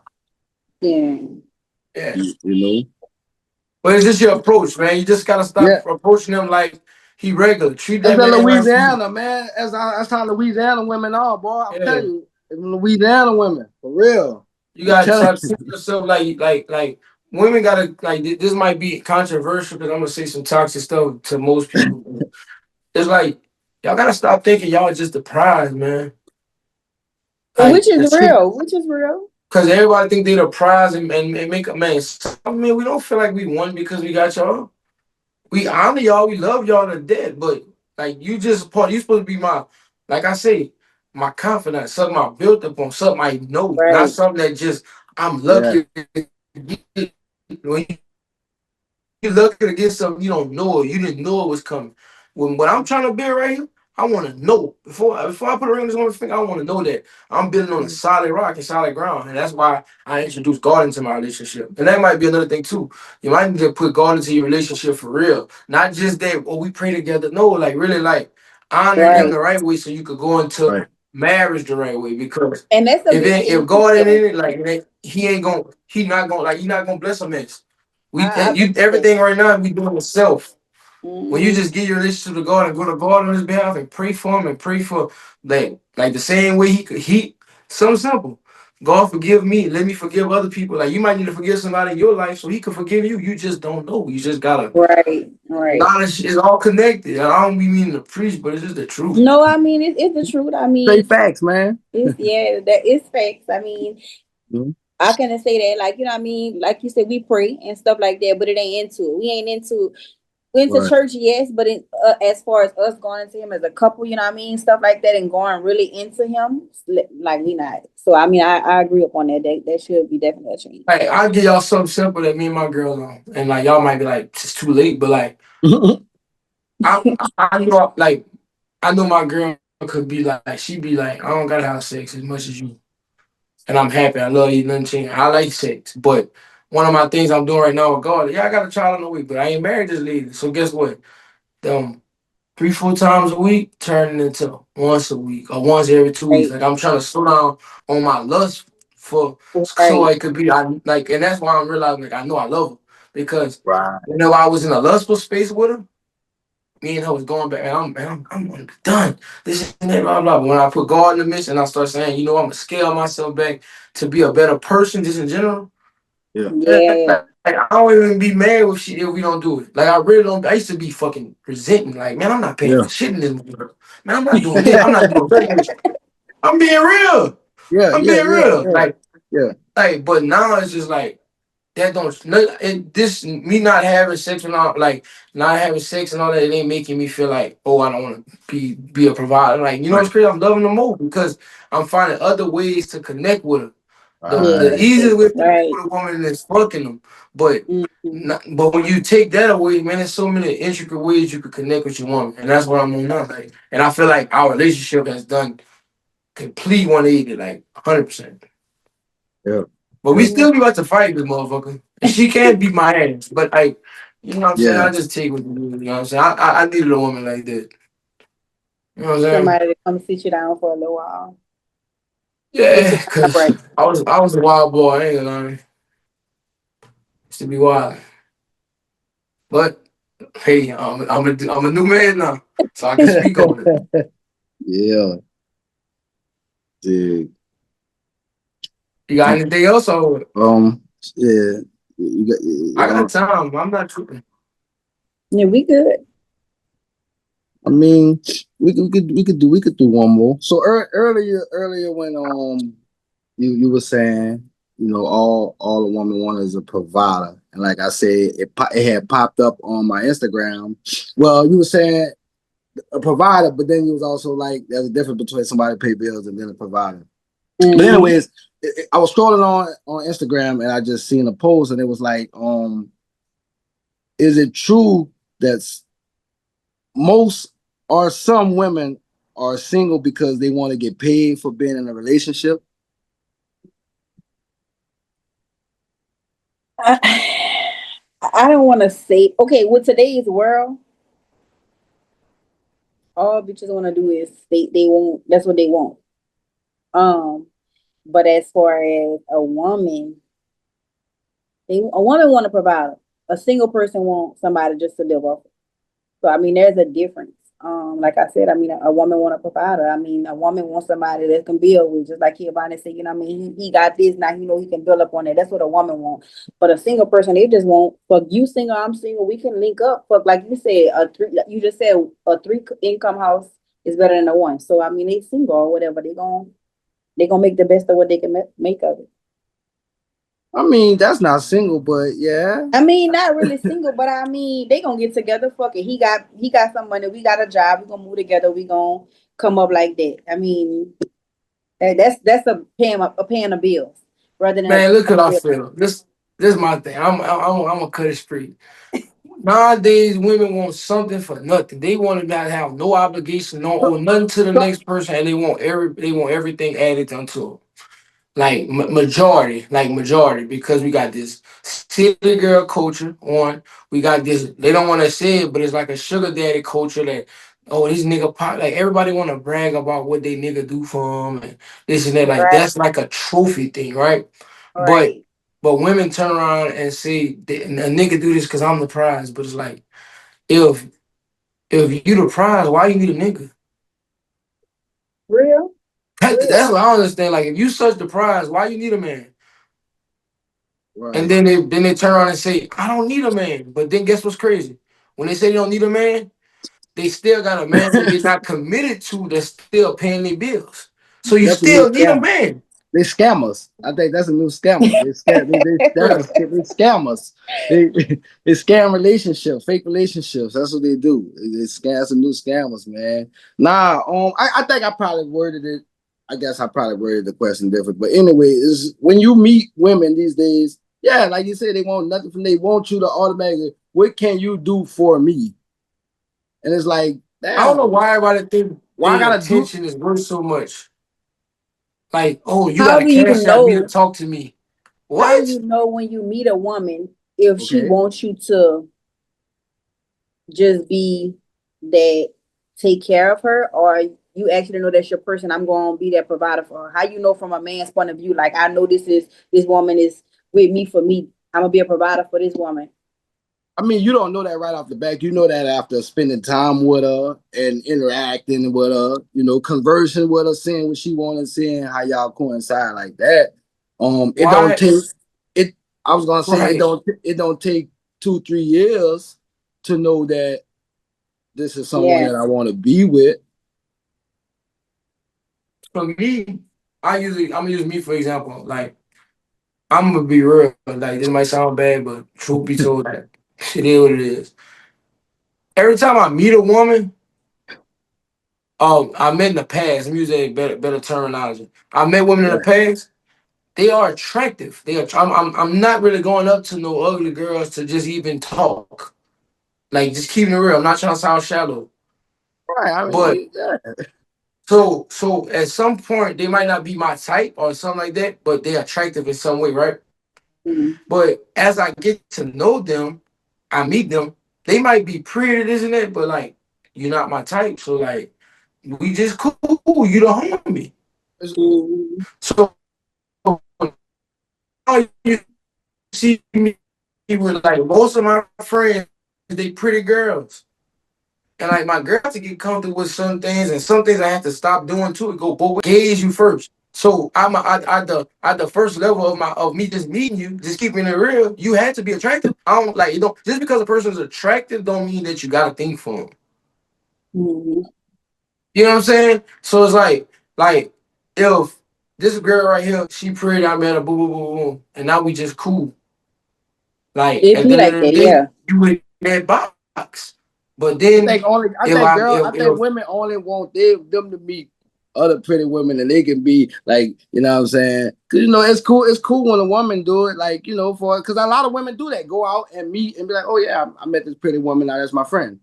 S5: Yeah.
S1: You know.
S5: But it's just your approach, man. You just gotta stop approaching him like he regular. Treat that
S1: man.
S5: Louisiana,
S1: like man. That's how Louisiana women are, boy. I'm telling you, Louisiana women for real.
S5: You gotta stop treating yourself like women gotta like. This might be controversial because I'm gonna say some toxic stuff to most people. It's like y'all gotta stop thinking y'all just the prize, man.
S3: Like, which is real.
S5: Because everybody think they're the prize and make a man. I mean, we don't feel like we won because we got y'all. We honor y'all, we love y'all to death, but like you supposed to be my, like I say, my confidence, something I built up on, something I know, not something that just I'm lucky. When you lucky to get something you don't know, or you didn't know it was coming. When I'm trying to build right here, I want to know before I put a ring on my finger. I want to know that I'm building on a solid rock and solid ground, and that's why I introduced God into my relationship. And that might be another thing too. You might need to put God into your relationship for real, not just that. Oh, we pray together. No, like really, like honor him the right way, so you could go into marriage the right way. Because if God ain't in it, like he's not gonna bless a mess. Everything right now we doing it self. When you just give your relationship to God and go to God on his behalf and pray for him and pray for like the same way he something simple. God forgive me. Let me forgive other people. Like you might need to forgive somebody in your life so he can forgive you. You just don't know. You just gotta.
S3: Right.
S5: A lot of shit is all connected. I don't be meaning to preach, but it's just the truth.
S3: No, I mean it's the truth. I mean,
S1: Straight facts, man.
S3: that is facts. I mean,
S1: Mhm.
S3: I can say that, like, you know what I mean? Like you said, we pray and stuff like that, but it ain't into it. We ain't into
S1: Right.
S3: church, yes, but as far as us going into him as a couple, you know what I mean? Stuff like that and going really into him, like we not. So I mean, I agree upon that. That should be definitely a change.
S5: Hey, I'll give y'all something simple that me and my girl know. And like y'all might be like, it's too late, but like I know like I know my girl could be like she be like, I don't gotta have sex as much as you. And I'm happy. I love you, nothing changed. I like sex. But one of my things I'm doing right now with God, yeah, I got a child in a week, but I ain't married this lady. So guess what? 3-4 times a week turning into once a week or once every 2 weeks.
S3: Right,
S5: Like I'm trying to slow down on my lust for so
S3: right,
S5: it could be like, and that's why I'm realizing like I know I love her because
S1: Right.
S5: I was in a lustful space with her. Me and her was going back, I'm done. This and that, blah blah. But when I put God in the midst and I start saying, I'm gonna scale myself back to be a better person, just in general.
S1: Yeah.
S3: yeah,
S5: Like, I don't even be mad if we don't do it. Like I really don't. I used to be fucking resenting. Like man, I'm not paying
S1: Yeah.
S5: for shit in this world. Man, I'm not doing this. I'm not doing that. I'm being real.
S1: Yeah.
S5: I'm
S1: Yeah.
S5: being
S1: Yeah.
S5: real.
S1: Yeah. Yeah.
S5: But now it's just like that. This me not having sex and all like not having sex and all that. It ain't making me feel like I don't want to be a provider. Like
S1: Right.
S5: what's crazy? I'm loving them more because I'm finding other ways to connect with her. The
S1: Right.
S3: yeah,
S5: easiest way to connect
S3: right.
S5: with a woman is fucking them, but
S3: Mhm.
S5: but when you take that away, man, there's so many intricate ways you could connect with your woman, and that's what I'm on now. Like, and I feel like our relationship has done complete 180, like 100%.
S1: Yeah.
S5: But we
S1: Yeah.
S5: still be about to fight this motherfucker, and she can't beat my ass. But like, you know what I'm saying?
S1: Yeah.
S5: I just take what you need. You know what I'm saying? I needed a woman like that. You know what I'm saying?
S3: Somebody to come sit you down for a little while. Get
S5: Yeah,
S3: your mind
S5: cause
S3: right.
S5: I was a wild boy. I ain't gonna lie. Used to be wild, but hey, I'm a new man now, so I can speak on it.
S1: Yeah. Dude.
S5: You got anything else or
S1: Yeah. You got.
S5: I got time. I'm not tripping.
S3: Yeah, we good.
S1: I mean, we could do one more. So earlier when you were saying all a woman wanted is a provider, and like I said, it had popped up on my Instagram. Well, you were saying a provider, but then you was also like there's a difference between somebody pay bills and then a provider. But anyways, I was scrolling on Instagram and I just seen a post and it was like, is it true that most or some women are single because they want to get paid for being in a relationship?
S3: I don't want to say, okay, with today's world, all bitches want to do is they won't. That's what they want. Um, but as far as a woman, a woman want to provide. A single person want somebody just to live off. So I mean, there's a difference. Like I said, I mean, a woman want a provider. I mean, a woman wants somebody that can build with, just like Giovanni said. You know, what I mean, he got this now. He can build up on it. That's what a woman wants. But a single person, they just want. Fuck you, single. I'm single. We can link up. Fuck, like you said, a three. You just said a three income house is better than a one. So I mean, they single or whatever. They gonna make the best of what they can make of it.
S1: I mean, that's not single, but yeah.
S3: I mean, not really single, but I mean, they gonna get together. Fuck it. He got some money. We got a job. We gonna move together. We gonna come up like that. I mean, that's a paying of bills rather than a
S5: Man, look
S3: paying
S5: what
S3: of
S5: I
S3: bills.
S5: feel. This is my thing. I'm gonna cut it straight. Nowadays, women want something for nothing. They want to not have no obligation, no owe nothing to the next person, and they want everything added onto them. Like majority, because we got this city girl culture on. We got this. They don't want to say it, but it's like a sugar daddy culture that. Oh, this nigga pop, like everybody want to brag about what they nigga do for them and this and that. Like
S3: Right,
S5: that's like a trophy thing, right? But
S3: right.
S5: but women turn around and say a nigga do this because I'm the prize. But it's like if you the prize, why you need a nigga?
S3: Real.
S5: That's what I don't understand. Like, if you such the prize, why you need a man?
S1: Right.
S5: And then they turn around and say, I don't need a man. But then guess what's crazy? When they say they don't need a man, they still got a man that they're not committed to that's still paying their bills. So you
S1: That's a new
S5: still need a
S1: scam.
S5: man.
S1: They scammers. I think that's a new scammer. They scam. They scammers. They scam relationships, fake relationships. That's what they do. They scam some new scammers, man. Nah. I think I probably worded it. I guess I probably worded the question different. But anyway, is when you meet women these days, yeah, like you said, they want nothing from. They want you to automatically. What can you do for me? And it's like, damn.
S5: I don't know why everybody think
S1: Why I gotta
S5: attention is worth so much. Like, oh, you
S3: How
S5: got to
S3: do you
S5: cash out me to
S3: know?
S5: talk to me.
S3: How
S5: What?
S3: do you know when you meet a woman if she
S1: Okay.
S3: wants you to just be that take care of her, or you actually know that's your person? I'm going to be that provider for her. How you know from a man's point of view? Like, I know this woman is with me for me. I'm gonna be a provider for this woman.
S1: I mean, you don't know that right off the bat. You know that after spending time with her and interacting with her, conversing with her, seeing what she wants, seeing how y'all coincide like that. It don't
S5: Why?
S1: take it. I was gonna say
S5: Right.
S1: it don't take 2-3 years to know that this is someone that I want to be with.
S5: For me, I'm gonna use me for example. Like, I'm gonna be real. Like, this might sound bad, but truth be told, like, it is what it is. Every time I meet a woman, I met in the past. I'm using better terminology. I met women in the past. They are attractive. They are. I'm not really going up to no ugly girls to just even talk. Like, just keeping it real. I'm not trying to sound shallow.
S1: Right. I
S5: But
S1: mean, yeah.
S5: so at some point they might not be my type or something like that, but they're attractive in some way, right?
S3: Mm-hmm.
S5: But as I get to know them, I meet them, they might be pretty, this and that, but like, you're not my type. So like, we just cool. You the homie.
S3: Mm-hmm.
S5: So now you see me with like most of my friends, they pretty girls. And like my girl to get comfortable with some things, and some things I have to stop doing too. It go both ways. Gauge you first. So at the first level of me just meeting you, just keeping it real. You had to be attractive. I don't like, just because a person is attractive don't mean that you got a thing for them.
S3: Mm-hmm.
S5: You know what I'm saying? So it's like if this girl right here, she pretty, I met her, boom, boom, boom, boom, and now we just cool. Like,
S3: It
S5: at
S3: be
S5: the end
S3: like
S5: of the
S3: that,
S5: day,
S3: yeah.
S5: you in that box. But
S1: I
S5: then
S1: think women only want them to meet other pretty women, and they can be like, what I'm saying? Cause it's cool when a woman do it, like, because a lot of women do that, go out and meet and be like, oh yeah, I met this pretty woman, now that's my friend.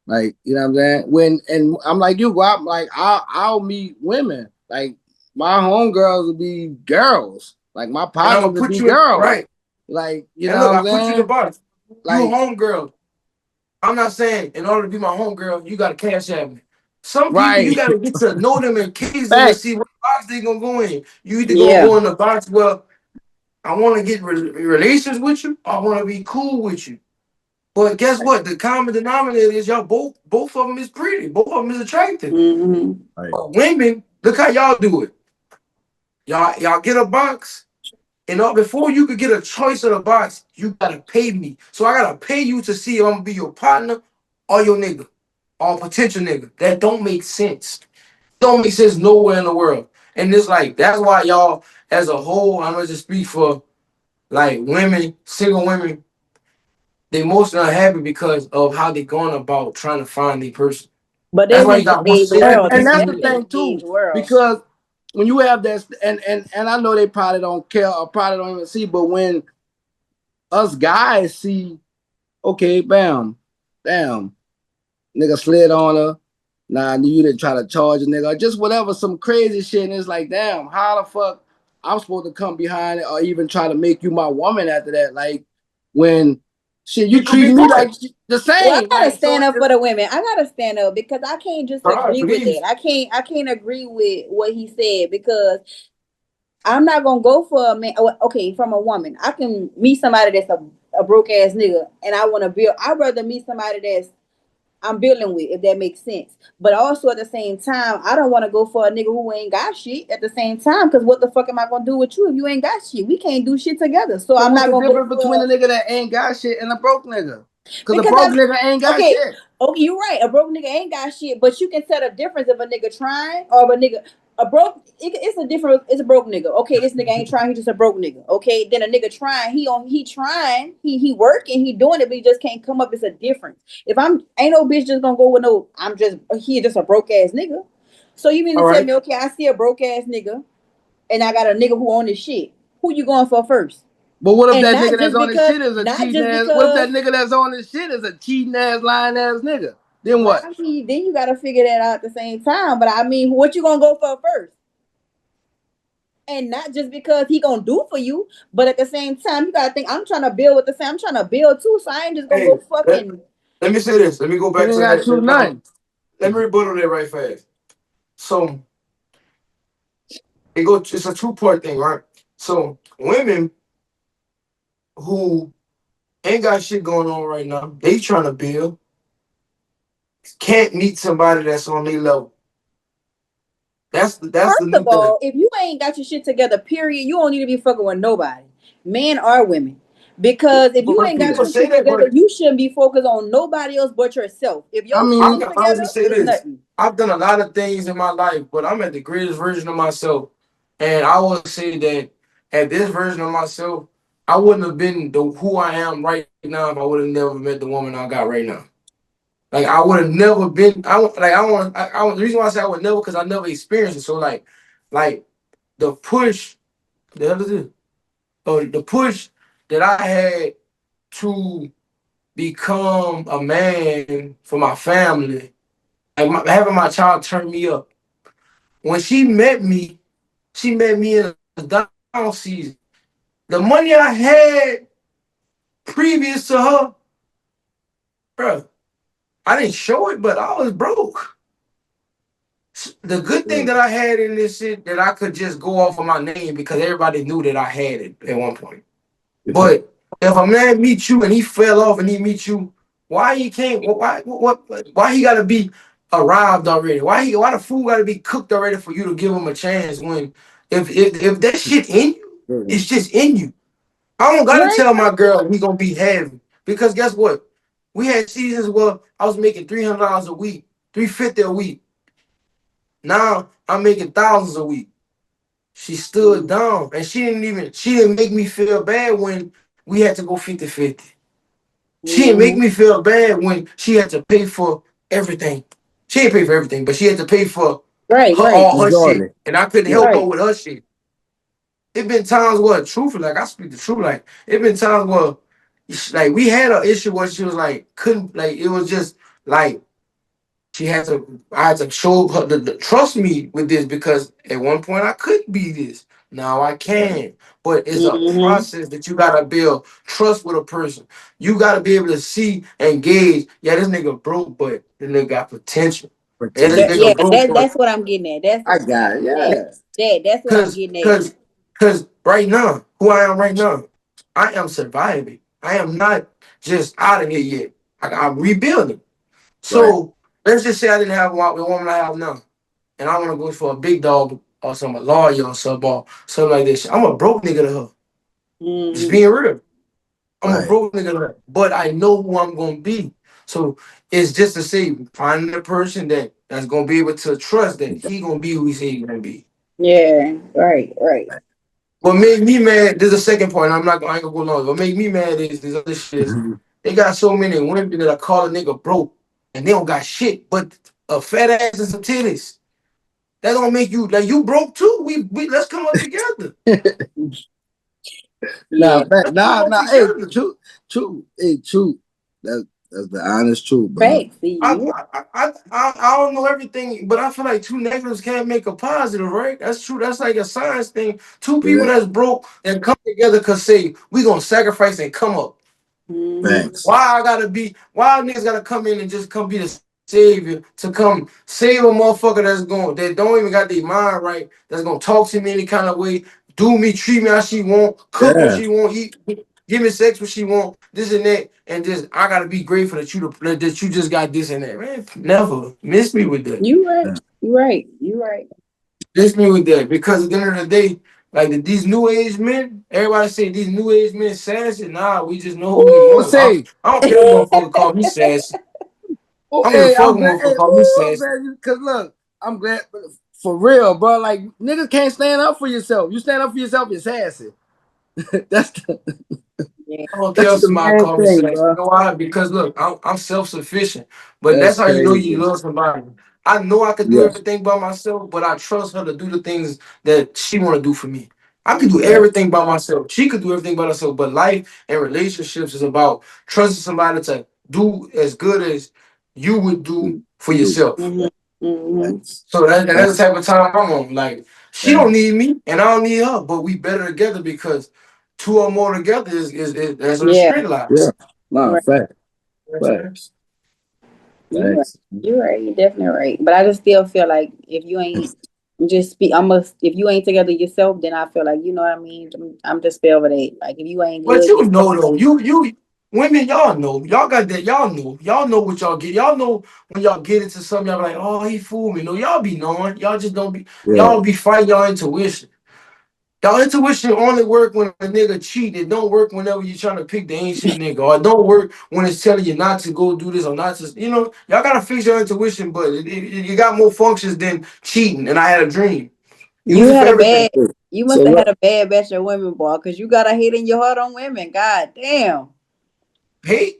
S1: Like, what I'm saying? And I'm like, you go out, like, I'll meet women. Like, my homegirls will be girls. Like, my
S5: and I'm
S1: partners
S5: gonna
S1: will
S5: put
S1: be
S5: you in
S1: girls.
S5: right.
S1: Like,
S5: And look,
S1: what
S5: I
S1: I'm
S5: put you in the
S1: saying?
S5: box. You a
S1: Like,
S5: homegirl. I'm not saying in order to be my homegirl, you gotta cash at me. Some people you
S1: right.
S5: gotta get to know them and kiss them and
S1: Facts.
S5: see what box they gonna go in. You either gonna
S3: Yeah.
S5: go in the box, well, I want to get relations with you, or I want to be cool with you. But guess what? The common denominator is y'all both of them is pretty. Both of them is attractive.
S3: Mm-hmm.
S1: Right.
S5: But women, look how y'all do it. Y'all get a box. And before you could get a choice of the box, you gotta pay me. So I gotta pay you to see if I'm gonna be your partner or your nigga or potential nigga. That don't make sense. Don't make sense nowhere in the world. And it's like, that's why y'all, as a whole, I'm gonna just speak for like women, single women, they most unhappy because of how they going about trying to find their person.
S3: But
S5: That's
S3: they
S5: why you
S3: in
S5: got more
S3: today's
S5: single
S3: world.
S1: And
S5: people
S1: that's
S3: That's
S1: the
S5: than
S3: in
S1: thing
S3: today's
S1: too,
S3: world.
S1: because when you have that, and I know they probably don't care or probably don't even see, but when us guys see, okay, bam, damn, nigga slid on her. Nah, you didn't try to charge a nigga, or just whatever, some crazy shit. And it's like, damn, how the fuck I'm supposed to come behind it or even try to make you my woman after that? Like, when shit, you
S5: you
S1: treat
S5: be
S1: me
S5: quiet.
S1: like the
S3: Well, I
S1: same.
S3: gotta
S1: Like, so
S3: stand up for the women. I gotta stand up because I can't just agree with
S5: Please.
S3: that. I can't agree with what he said because I'm not gonna go for a man. Okay, from a woman, I can meet somebody that's a broke ass nigga, and I want to build. I'd rather meet somebody that's I'm building with, if that makes sense. But also at the same time, I don't want to go for a nigga who ain't got shit at the same time. Cause what the fuck am I gonna do with you if you ain't got shit? We can't do shit together. So
S1: But
S3: I'm
S1: what's
S3: not
S1: the
S3: gonna go
S1: difference between
S3: for
S1: a nigga that ain't got shit and a broke nigga? Cause a
S3: because
S1: broke nigga ain't got
S3: okay,
S1: shit.
S3: okay, you're right. A broke nigga ain't got shit, but you can tell a difference if a nigga trying or if a nigga it's a different. It's a broke nigga. Okay, this nigga ain't trying. He just a broke nigga. Okay, then a nigga trying. He trying. He working. He doing it, but he just can't come up. It's a difference. If I'm ain't no bitch just gonna go with no. He just a broke ass nigga. So you mean to
S5: All
S3: tell
S5: right.
S3: me, okay, I see a broke ass nigga, and I got a nigga who on his shit. Who you going for first?
S1: But what if
S3: And
S1: that
S3: not
S1: nigga that's
S3: just
S1: on his
S3: because,
S1: shit is a
S3: not
S1: cheating
S3: just
S1: ass? What if that
S3: because.
S1: nigga that's on his shit is a cheating ass, lying ass nigga? Then
S3: Well,
S1: what?
S3: I mean, then you gotta figure that out at the same time. But I mean, what you gonna go for first? And not just because he gonna do for you, but at the same time, you gotta think I'm trying to build with the same. I'm trying to build too, so I ain't just gonna
S5: Hey,
S3: go fucking.
S5: let me say this. Let me go
S1: He
S5: back
S1: ain't
S5: to
S1: got
S5: that.
S1: to nothing.
S5: Let me rebuttal that right fast. So it's a 2-part thing, right? So women who ain't got shit going on right now, they trying to build, can't meet somebody that's on their level. That's the
S3: First
S5: new
S3: of
S5: thing.
S3: all, if you ain't got your shit together, period, you don't need to be fucking with nobody, men or women. Because if you
S5: But
S3: ain't got
S5: people
S3: your
S5: say
S3: shit
S5: that,
S3: together,
S5: but
S3: you shouldn't be focused on nobody else but yourself. If
S1: I
S3: your shit
S5: I
S1: mean,
S3: ain't
S5: can honestly
S3: together,
S5: say
S3: it's
S5: this.
S3: nothing.
S5: I've done a lot of things in my life, but I'm at the greatest version of myself. And I would say that at this version of myself, I wouldn't have been who I am right now if I would have never met the woman I got right now. Like I would have never been. The reason why I say I would never because I never experienced it. So like the push. The hell is it? Oh, the push that I had to become a man for my family, and having my child turn me up. When she met me in a down season. The money I had previous to her, bro, I didn't show it, but I was broke. The good thing that I had in this shit that I could just go off of my name because everybody knew that I had it at one point. But if a man meets you and he fell off and he meets you, why he can't? Why he gotta be arrived already? Why the food gotta be cooked already for you to give him a chance? When if that shit in you, it's just in you. I don't gotta
S3: Right?
S5: tell my girl we gonna be heavy because guess what? We had seasons where I was making $300 a week, $350 a week. Now I'm making thousands a week. She stood down and she didn't make me feel bad when we had to go 50-50. She didn't make
S3: Mm-hmm.
S5: me feel bad when she had to pay for everything. She didn't pay for everything, but she had to pay for
S3: Right,
S5: her
S3: right,
S5: all her shit.
S1: majority.
S5: And I couldn't
S1: Yeah.
S5: help her
S3: right.
S5: with her shit. It been times where truthfully, like I speak the truth, like it been times where like we had an issue where she was like couldn't like it was just like I had to show her the trust me with this because at one point I couldn't be this. Now I can. But it's a
S3: Mm-hmm.
S5: process that you gotta build trust with a person. You gotta be able to see and gauge, yeah, this nigga broke, but this nigga got potential. Yeah, this
S1: Potential.
S3: Yeah,
S5: nigga broke, but
S3: that's what I'm getting at.
S1: I got it.
S3: That,
S1: Yeah.
S3: that's what I'm
S5: cause
S3: getting at.
S5: cause cause right now, who I am right now, I am surviving. I am not just out of here yet. I'm rebuilding.
S1: Right.
S5: So let's just say I didn't have the woman I have now, and I want to go for a big dog or some a lawyer or something like this. I'm a broke nigga to her. Just
S3: Mm-hmm.
S5: being real. I'm a
S1: Right.
S5: broke nigga to her, but I know who I'm gonna be. So it's just to say, finding a person that's gonna be able to trust that he gonna be who he say he gonna be.
S3: Yeah, right, right.
S5: What made me mad? There's a second point. I ain't gonna go long. What made me mad is this other shit.
S1: Mhm.
S5: They got so many women that I call a nigga broke, and they don't got shit but a fat ass and some titties. That don't make you like you broke too. We let's come up together.
S1: Nah,
S3: Yeah.
S1: fact.
S5: Let's come
S1: Nah,
S5: up
S1: nah. Hey,
S5: together.
S1: true. Hey, true. That's the honest truth, bro.
S3: Facts. See
S5: I,
S3: you.
S5: I don't know everything, but I feel like two negatives can't make a positive, right? That's true. That's like a science thing. Two people
S1: Yeah.
S5: that's broke and come together cause say we gonna sacrifice and come up.
S3: Mm-hmm.
S1: Facts.
S5: Why niggas gotta come in and just come be the savior to come save a motherfucker that don't even got their mind right, that's gonna talk to me any kind of way, do me, treat me how she want, cook what
S1: Yeah.
S5: she want, eat. give me sex when she want, this and that, and just I gotta be grateful that you just got this and that. Man, never miss me with that.
S3: You right. You right. You right.
S5: Miss me with that because at the end of the day, like these new age men, everybody say these new age men sassy. Nah, we just know what we
S1: Ooh,
S5: want.
S1: say,
S5: I don't care if motherfucker call me sassy.
S1: oh,
S5: I don't give a
S1: hey,
S5: fuck
S1: I'm
S5: if
S1: glad. Hey,
S5: motherfucker call me
S1: ooh, I'm
S5: sassy.
S1: glad because look, I'm glad for real, bro. Like niggas can't stand up for yourself. You stand up for yourself, you're sassy. that's the
S3: Yeah.
S5: I don't care
S1: that's
S5: if
S1: the
S5: somebody
S1: main
S5: call me
S1: thing,
S5: sassy. You
S1: bro.
S5: know why? Because look, I'm self sufficient. But
S1: That's
S5: that's how you know
S1: crazy.
S5: you love somebody. I know I could do
S1: Yeah,
S5: everything by myself, but I trust her to do the things that she want to do for me. I could do
S3: Mhm.
S1: right.
S5: everything by myself. She could do everything by herself. But life and relationships is about trusting somebody to do as good as you would do for
S1: Dude,
S5: yourself.
S3: Mhm. Mhm.
S5: So
S1: that's
S5: that's the type of time I'm on. Like she don't
S1: facts.
S5: need me, and I don't need her, but we better together because two or more together is that's what the
S3: Yeah.
S5: street
S1: Yeah,
S5: lies.
S1: nah,
S3: Right.
S1: facts,
S3: You right.
S1: facts.
S3: You right. You definitely right. But I just still feel like if you ain't just speak, I must. If you ain't together yourself, then I feel like you know what I mean. I'm just feel with it. Like if you ain't
S5: But
S3: good,
S5: you know though, you women, y'all know, y'all got that, y'all know what y'all get. Y'all know when y'all get into something, y'all be like, oh, he fooled me. No, y'all be knowing. Y'all just don't be.
S1: Yeah,
S5: Y'all be fighting y'all intuition. Y'all intuition only work when a nigga cheat. It don't work whenever you're trying to pick the ancient nigga, or it don't work when it's telling you not to go do this or not to. You know, y'all gotta fix your intuition, but you got more functions than cheating. And I had a dream.
S3: you
S5: Use it for
S3: had a
S5: everything.
S3: bad. You
S1: so
S3: must have had
S1: look,
S3: a bad batch of women, boy, because you got a hate in your heart on women. God damn.
S5: Hate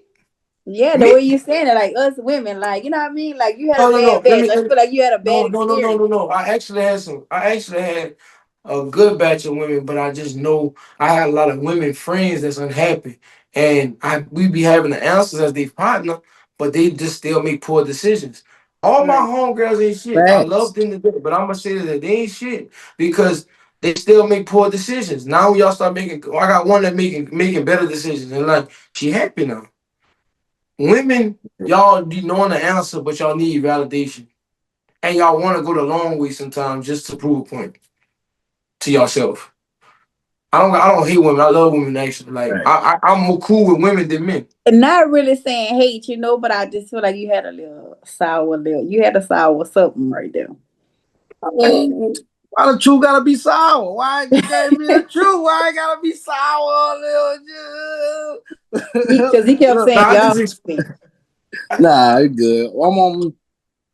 S3: Yeah, the
S5: me?
S3: way you saying it, like us women, like you know what I mean. Like you had a
S5: No, no,
S3: bad
S5: no.
S3: batch. I feel like you had a bad
S5: No, no, no, no,
S3: experience.
S5: no, no. I actually had a good batch of women, but I just know I had a lot of women friends that's unhappy, and we be having the answers as their partner, but they just still make poor decisions. All my
S3: Right.
S5: homegirls ain't shit. I love
S1: facts.
S5: them to death, but I'm gonna say that they ain't shit because they still make poor decisions. Now y'all start making. I got one that making better decisions, and like she happy now. Women, y'all be knowing the answer, but y'all need validation. And y'all want to go the long way sometimes just to prove a point to yourself. I don't hate women. I love women actually. Like
S1: Right.
S5: I'm more cool with women than men.
S3: And not really saying hate, but I just feel like you had a little sour little. You had a sour something right there.
S1: Why the truth gotta be sour? Why you gave me the truth? Why I gotta be sour, little
S3: Because he kept
S1: Look,
S3: saying
S5: Nah, I
S3: y'all.
S5: just
S1: nah, it's good. I'm on.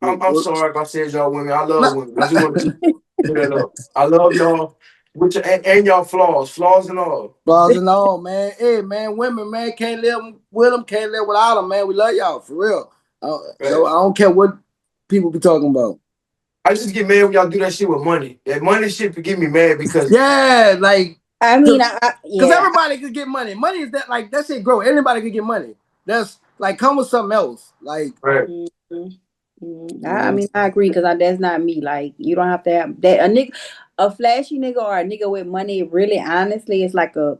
S5: I'm sorry if I said y'all women. I
S1: Nah,
S5: love women. I just want to clear that up. I love y'all with your and y'all flaws and all.
S1: flaws and all, man. Hey, man, women, man, can't live with them, can't live without them, man. We love y'all for real. No, I
S5: Right.
S1: don't care what people be talking about.
S5: I just get mad when y'all do that shit with money. That money shit get me mad because
S1: Yeah, like,
S3: I mean,
S1: cause, cause
S3: yeah.
S1: everybody could get money. Money is that like that shit grow. Anybody could get money. That's like come with something else. Like,
S5: right.
S3: Mhm. Mhm.
S1: you
S3: I
S1: know,
S3: mean, I agree because that's not me. Like, you don't have to have that. A flashy nigga or a nigga with money, really, honestly, it's like a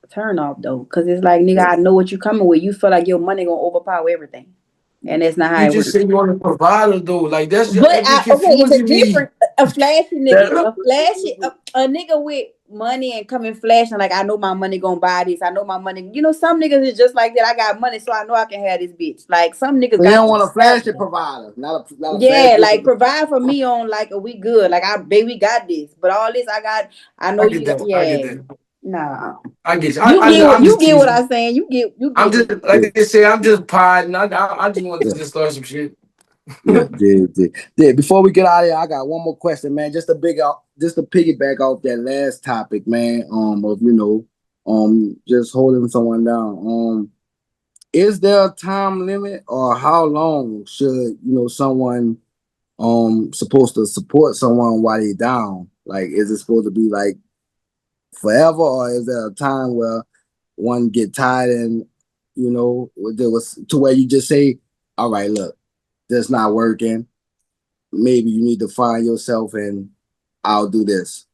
S3: turn off though. Because it's like, nigga, I know what you coming with. You feel like your money gonna overpower everything. And that's not how
S5: You
S3: it
S5: just
S3: works.
S5: say you want to provide her though. Like
S3: But
S5: that be
S3: okay, it's a
S5: confusing me.
S3: different a flashy nigga,
S1: that,
S3: a nigga with money and coming flashing like I know my money gonna buy this. I know my money. Some niggas is just like that. I got money, so I know I can have this bitch. Like some niggas
S1: so you
S3: got
S1: don't
S3: that
S1: want a flashy
S3: character.
S1: provider, not a
S3: Yeah,
S1: flashy
S3: like
S1: provider.
S3: provide for me on like a we good. Like I baby got this, but all this I got. I know
S5: I get
S3: you.
S5: that. I get
S3: Yeah,
S5: that.
S3: nah.
S5: I get you.
S3: You
S5: I'm just
S3: get what
S5: teasing.
S3: I'm saying. You
S5: I'm
S3: get
S5: just
S3: it.
S5: like they say. I'm just pardon. I just want
S1: Yeah,
S5: to just start some shit.
S1: yeah, yeah, yeah. Yeah, before we get out of here, I got one more question, man. Just to piggyback off that last topic, man. Of just holding someone down. Is there a time limit, or how long should someone supposed to support someone while they down? Like, is it supposed to be like forever, or is there a time where one get tired and there was to where you just say, all right, look, that's not working. Maybe you need to find yourself and I'll do this.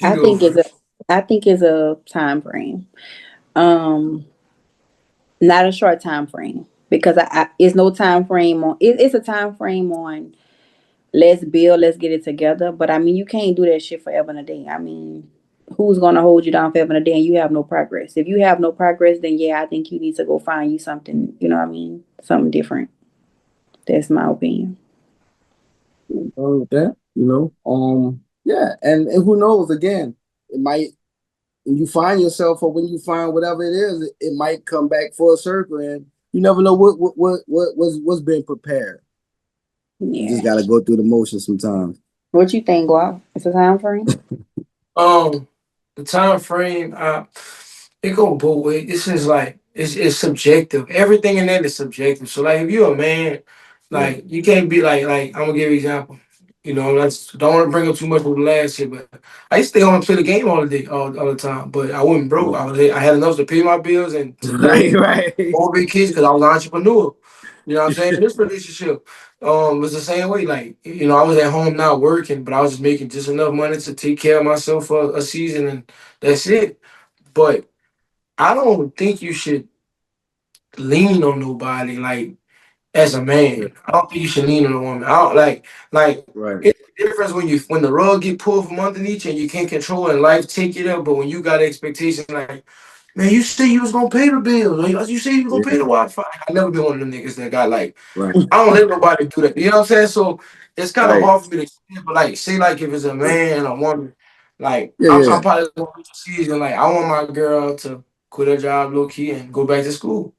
S5: You
S3: I
S5: go
S3: think it's a.
S5: first.
S3: I think it's a time frame. Um, Not a short time frame because it's no time frame on. It's a time frame on. Let's build. Let's get it together. But I mean, you can't do that shit forever and a day. I mean. who's gonna hold you down forever and a day and you have no progress? If you have no progress, then yeah, I think you need to go find you something, you know what I mean? Something different. That's my opinion.
S1: That, yeah, and who knows? Again, it might, when you find yourself or when you find whatever it is, it might come back full circle, and you never know what's been prepared.
S3: Yeah.
S1: You just gotta go through the motions sometimes.
S3: What you think, Guap? It's a time frame?
S5: The time frame, it go both ways. This is like it's subjective. Everything in that is subjective. So like if you're a man, like you can't be like I'm gonna give you an example. You know, don't want to bring up too much of the last year, but I used to stay home and play the game all the day, all the time. But I wasn't broke. I had enough to pay my bills and to
S1: right.
S5: all vacations because I was an entrepreneur. You know what I'm saying? This relationship was the same way. Like, you know, I was at home not working, but I was just making just enough money to take care of myself for a season, and that's it. But I don't think you should lean on nobody like as a man. I don't think you should lean on a woman. I don't like
S1: Right.
S5: it's the difference when the rug get pulled from underneath you and you can't control it and life take you there, but when you got expectations like, man, you said you was gonna pay the bills. Or you said you was gonna pay the Wi-Fi. I never been one of them niggas that got like,
S1: Right.
S5: I don't let nobody do that. You know what I'm saying? So it's kind of
S1: Right.
S5: hard for me to say, but like, say like if it's a man and a woman, like
S1: Yeah,
S5: I'm probably gonna reach a season like I want my girl to quit her job low key and go back to school.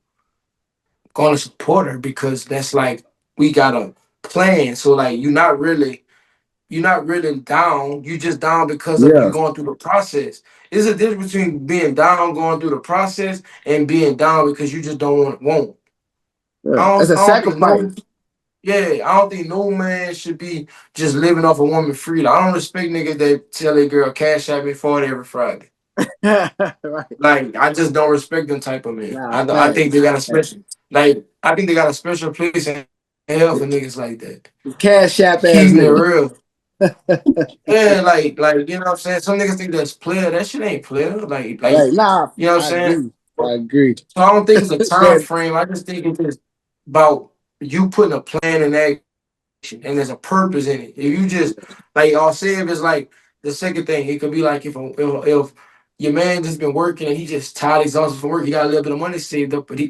S5: Gonna support her because that's like we got a plan. So like you're not really down. You just down because of you
S1: yeah,
S5: going through the process. There's a difference between being down going through the process and being down because you just don't want.
S1: yeah. It's a
S5: I don't think
S1: sacrifice.
S5: I don't think no man should be just living off a woman freely. I don't respect niggas that tell a girl cash at me for it every Friday.
S1: Right.
S5: Like I just don't respect them type of men.
S1: Nah,
S5: I think they
S1: facts.
S5: got a special I think they got a special place in hell for niggas like that.
S1: Cash app ass
S5: Keeping it
S1: nigga.
S5: real. Yeah, like you know what I'm saying? Some niggas think that's player. That shit ain't player. Like
S1: Right. Nah,
S5: you know what I'm
S1: I
S5: saying?
S1: agree. I agree.
S5: So I don't think it's a time
S1: Man,
S5: frame. I just think it's just about you putting a plan in action and there's a purpose in it. If you just like I'll say if it's like the second thing, it could be like if your man just been working and he just tired, exhausted from work, he got a little bit of money saved up, but he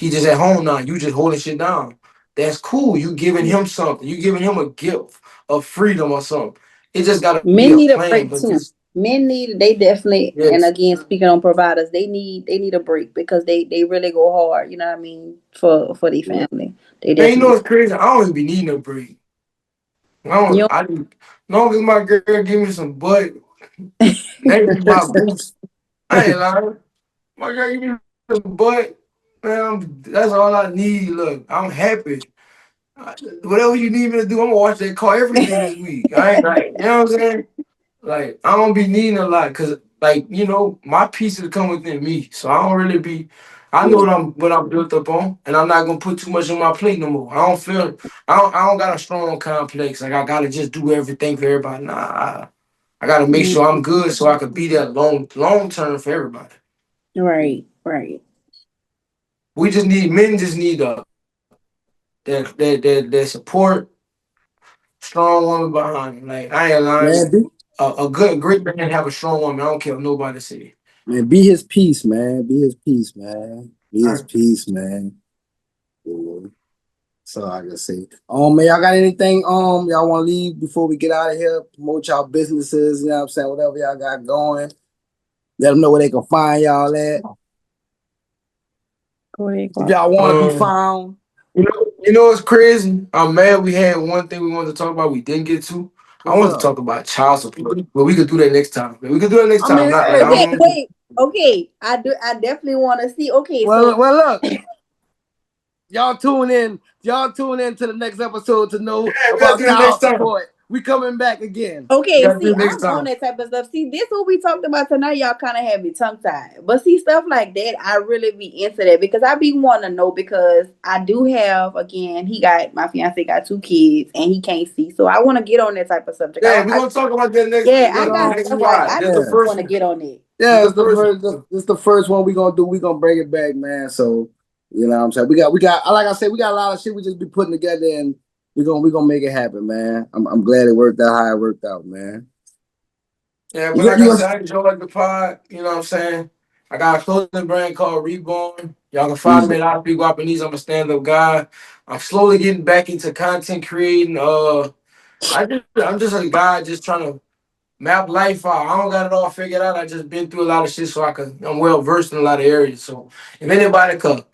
S5: just at home now. You just holding shit down. That's cool. You giving him something. You giving him a gift of freedom or something. It just gotta be
S3: Men
S5: a
S3: need a
S5: plan,
S3: break
S5: but
S3: too.
S5: just
S3: They definitely, and
S5: yes.
S3: again, speaking on providers, they need a break because they really go hard, you know what I mean, for their family. They
S5: Man, you know
S3: definitely.
S5: what's crazy? I don't even be needing a break.
S3: You
S5: Long as my girl give me some butt, that be my boost. I ain't lying. My girl give me some butt, man. That's all I need. Look, I'm happy. Whatever you need me to do, I'm gonna watch that car every day this week. I ain't like, you know what I'm saying? Like, I don't be needing a lot because, like, you know, my pieces come within me. So I don't really be. I know what I'm built up on, and I'm not gonna put too much on my plate no more. I don't got a strong complex. Like I gotta just do everything for everybody. Nah, I gotta make sure I'm good so I could be there long term for everybody.
S3: right.
S5: Men just need that support, strong woman behind him. Like I ain't lying.
S1: man,
S5: Great man have a strong woman. I don't care what nobody say.
S1: be his peace, man. Be his peace, man. Be his
S5: Right.
S1: peace, man. Yeah. So I can say, man, y'all got anything y'all want to leave before we get out of here? Promote y'all businesses, you know what I'm saying? Whatever y'all got going. Let them know where they can find y'all at.
S3: Go ahead.
S1: If y'all want to be found.
S5: You know what's crazy? I'm mad we had one thing we wanted to talk about we didn't get to. I want to talk about child support, but we could do that next time. We could do that next time.
S1: mean,
S5: Not
S1: hey,
S5: like I
S3: Okay,
S5: don't.
S3: wait. Okay, I definitely want to see. Okay,
S1: well,
S3: so
S1: look. Y'all tune in to the next episode to know about child support. We coming back again.
S3: okay,
S5: Gotta do
S3: see,
S5: it next
S3: I'm on
S5: time.
S3: that type of stuff. See, this what we talked about tonight. Y'all kind of had me tongue tied, but see, stuff like that, I really be into that because I be wanting to know because I do have again. My fiance got 2 kids and he can't see, so I want to get on that type of subject.
S5: Yeah, we're gonna talk about that next.
S3: Yeah, I got
S5: next
S3: stuff
S5: slide.
S3: like I
S5: That's the
S3: just
S5: first
S3: want to
S5: one.
S3: get on it.
S1: Yeah, it's the first one we gonna do. We gonna bring it back, man. So you know what I'm saying? We got like I said, we got a lot of shit we just be putting together and we gonna make it happen, man. I'm glad it worked out how it worked out, man.
S5: Yeah, but like I said, I enjoy the pod. You know what I'm saying? I got a clothing brand called Reborn. Y'all can find me at Guap Neisha. I'm a stand-up guy. I'm slowly getting back into content creating. I'm just a guy just trying to map life out. I don't got it all figured out. I just been through a lot of shit, so I'm well versed in a lot of areas. So if anybody could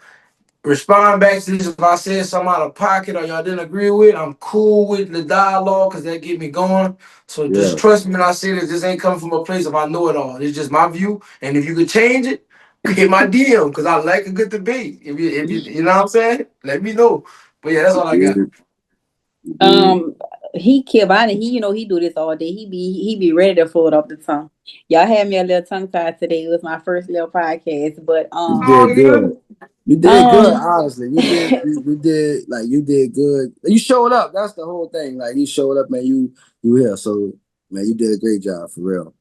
S5: respond back to this, if I said something out of pocket or y'all didn't agree with, I'm cool with the dialogue because that get me going. So just trust me when I say this. This ain't coming from a place of I know it all. It's just my view, and if you could change it, hit my DM because I like a good debate. If you know what I'm saying, let me know. But yeah, that's all I got.
S3: He Kiabani, he do this all day. He be ready to float off the tongue. Y'all had me a little tongue tied today. It was my first little podcast, but
S1: you did good. You did good, honestly. You did good. You showed up. That's the whole thing. Like you showed up, man. You here. So man, you did a great job for real.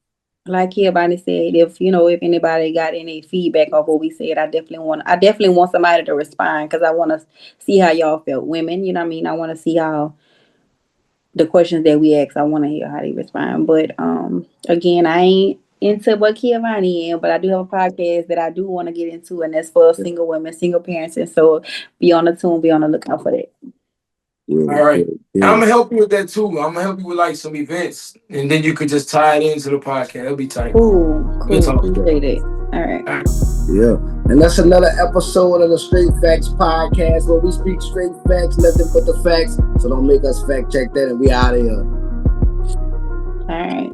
S3: Like Kiabani said, if anybody got any feedback of what we said, I definitely want somebody to respond because I want to see how y'all felt, women. You know what I mean? I want to see how the questions that we ask. I want to hear how they respond. But again, I ain't into what Kiavani in, but I do have a podcast that I do want to get into, and that's for single women, single parents, and so be on the tune, be on the lookout for that.
S5: All right. Yeah. I'm gonna help you with that too. I'm gonna help you with like some events, and then you could just tie it into the podcast. It'll be tight.
S3: Cool. Appreciate it. All right.
S1: Yeah. And that's another episode of the Str8 Factz Podcast where we speak straight facts, nothing but the facts. So don't make us fact check that, and we out of here.
S3: All right.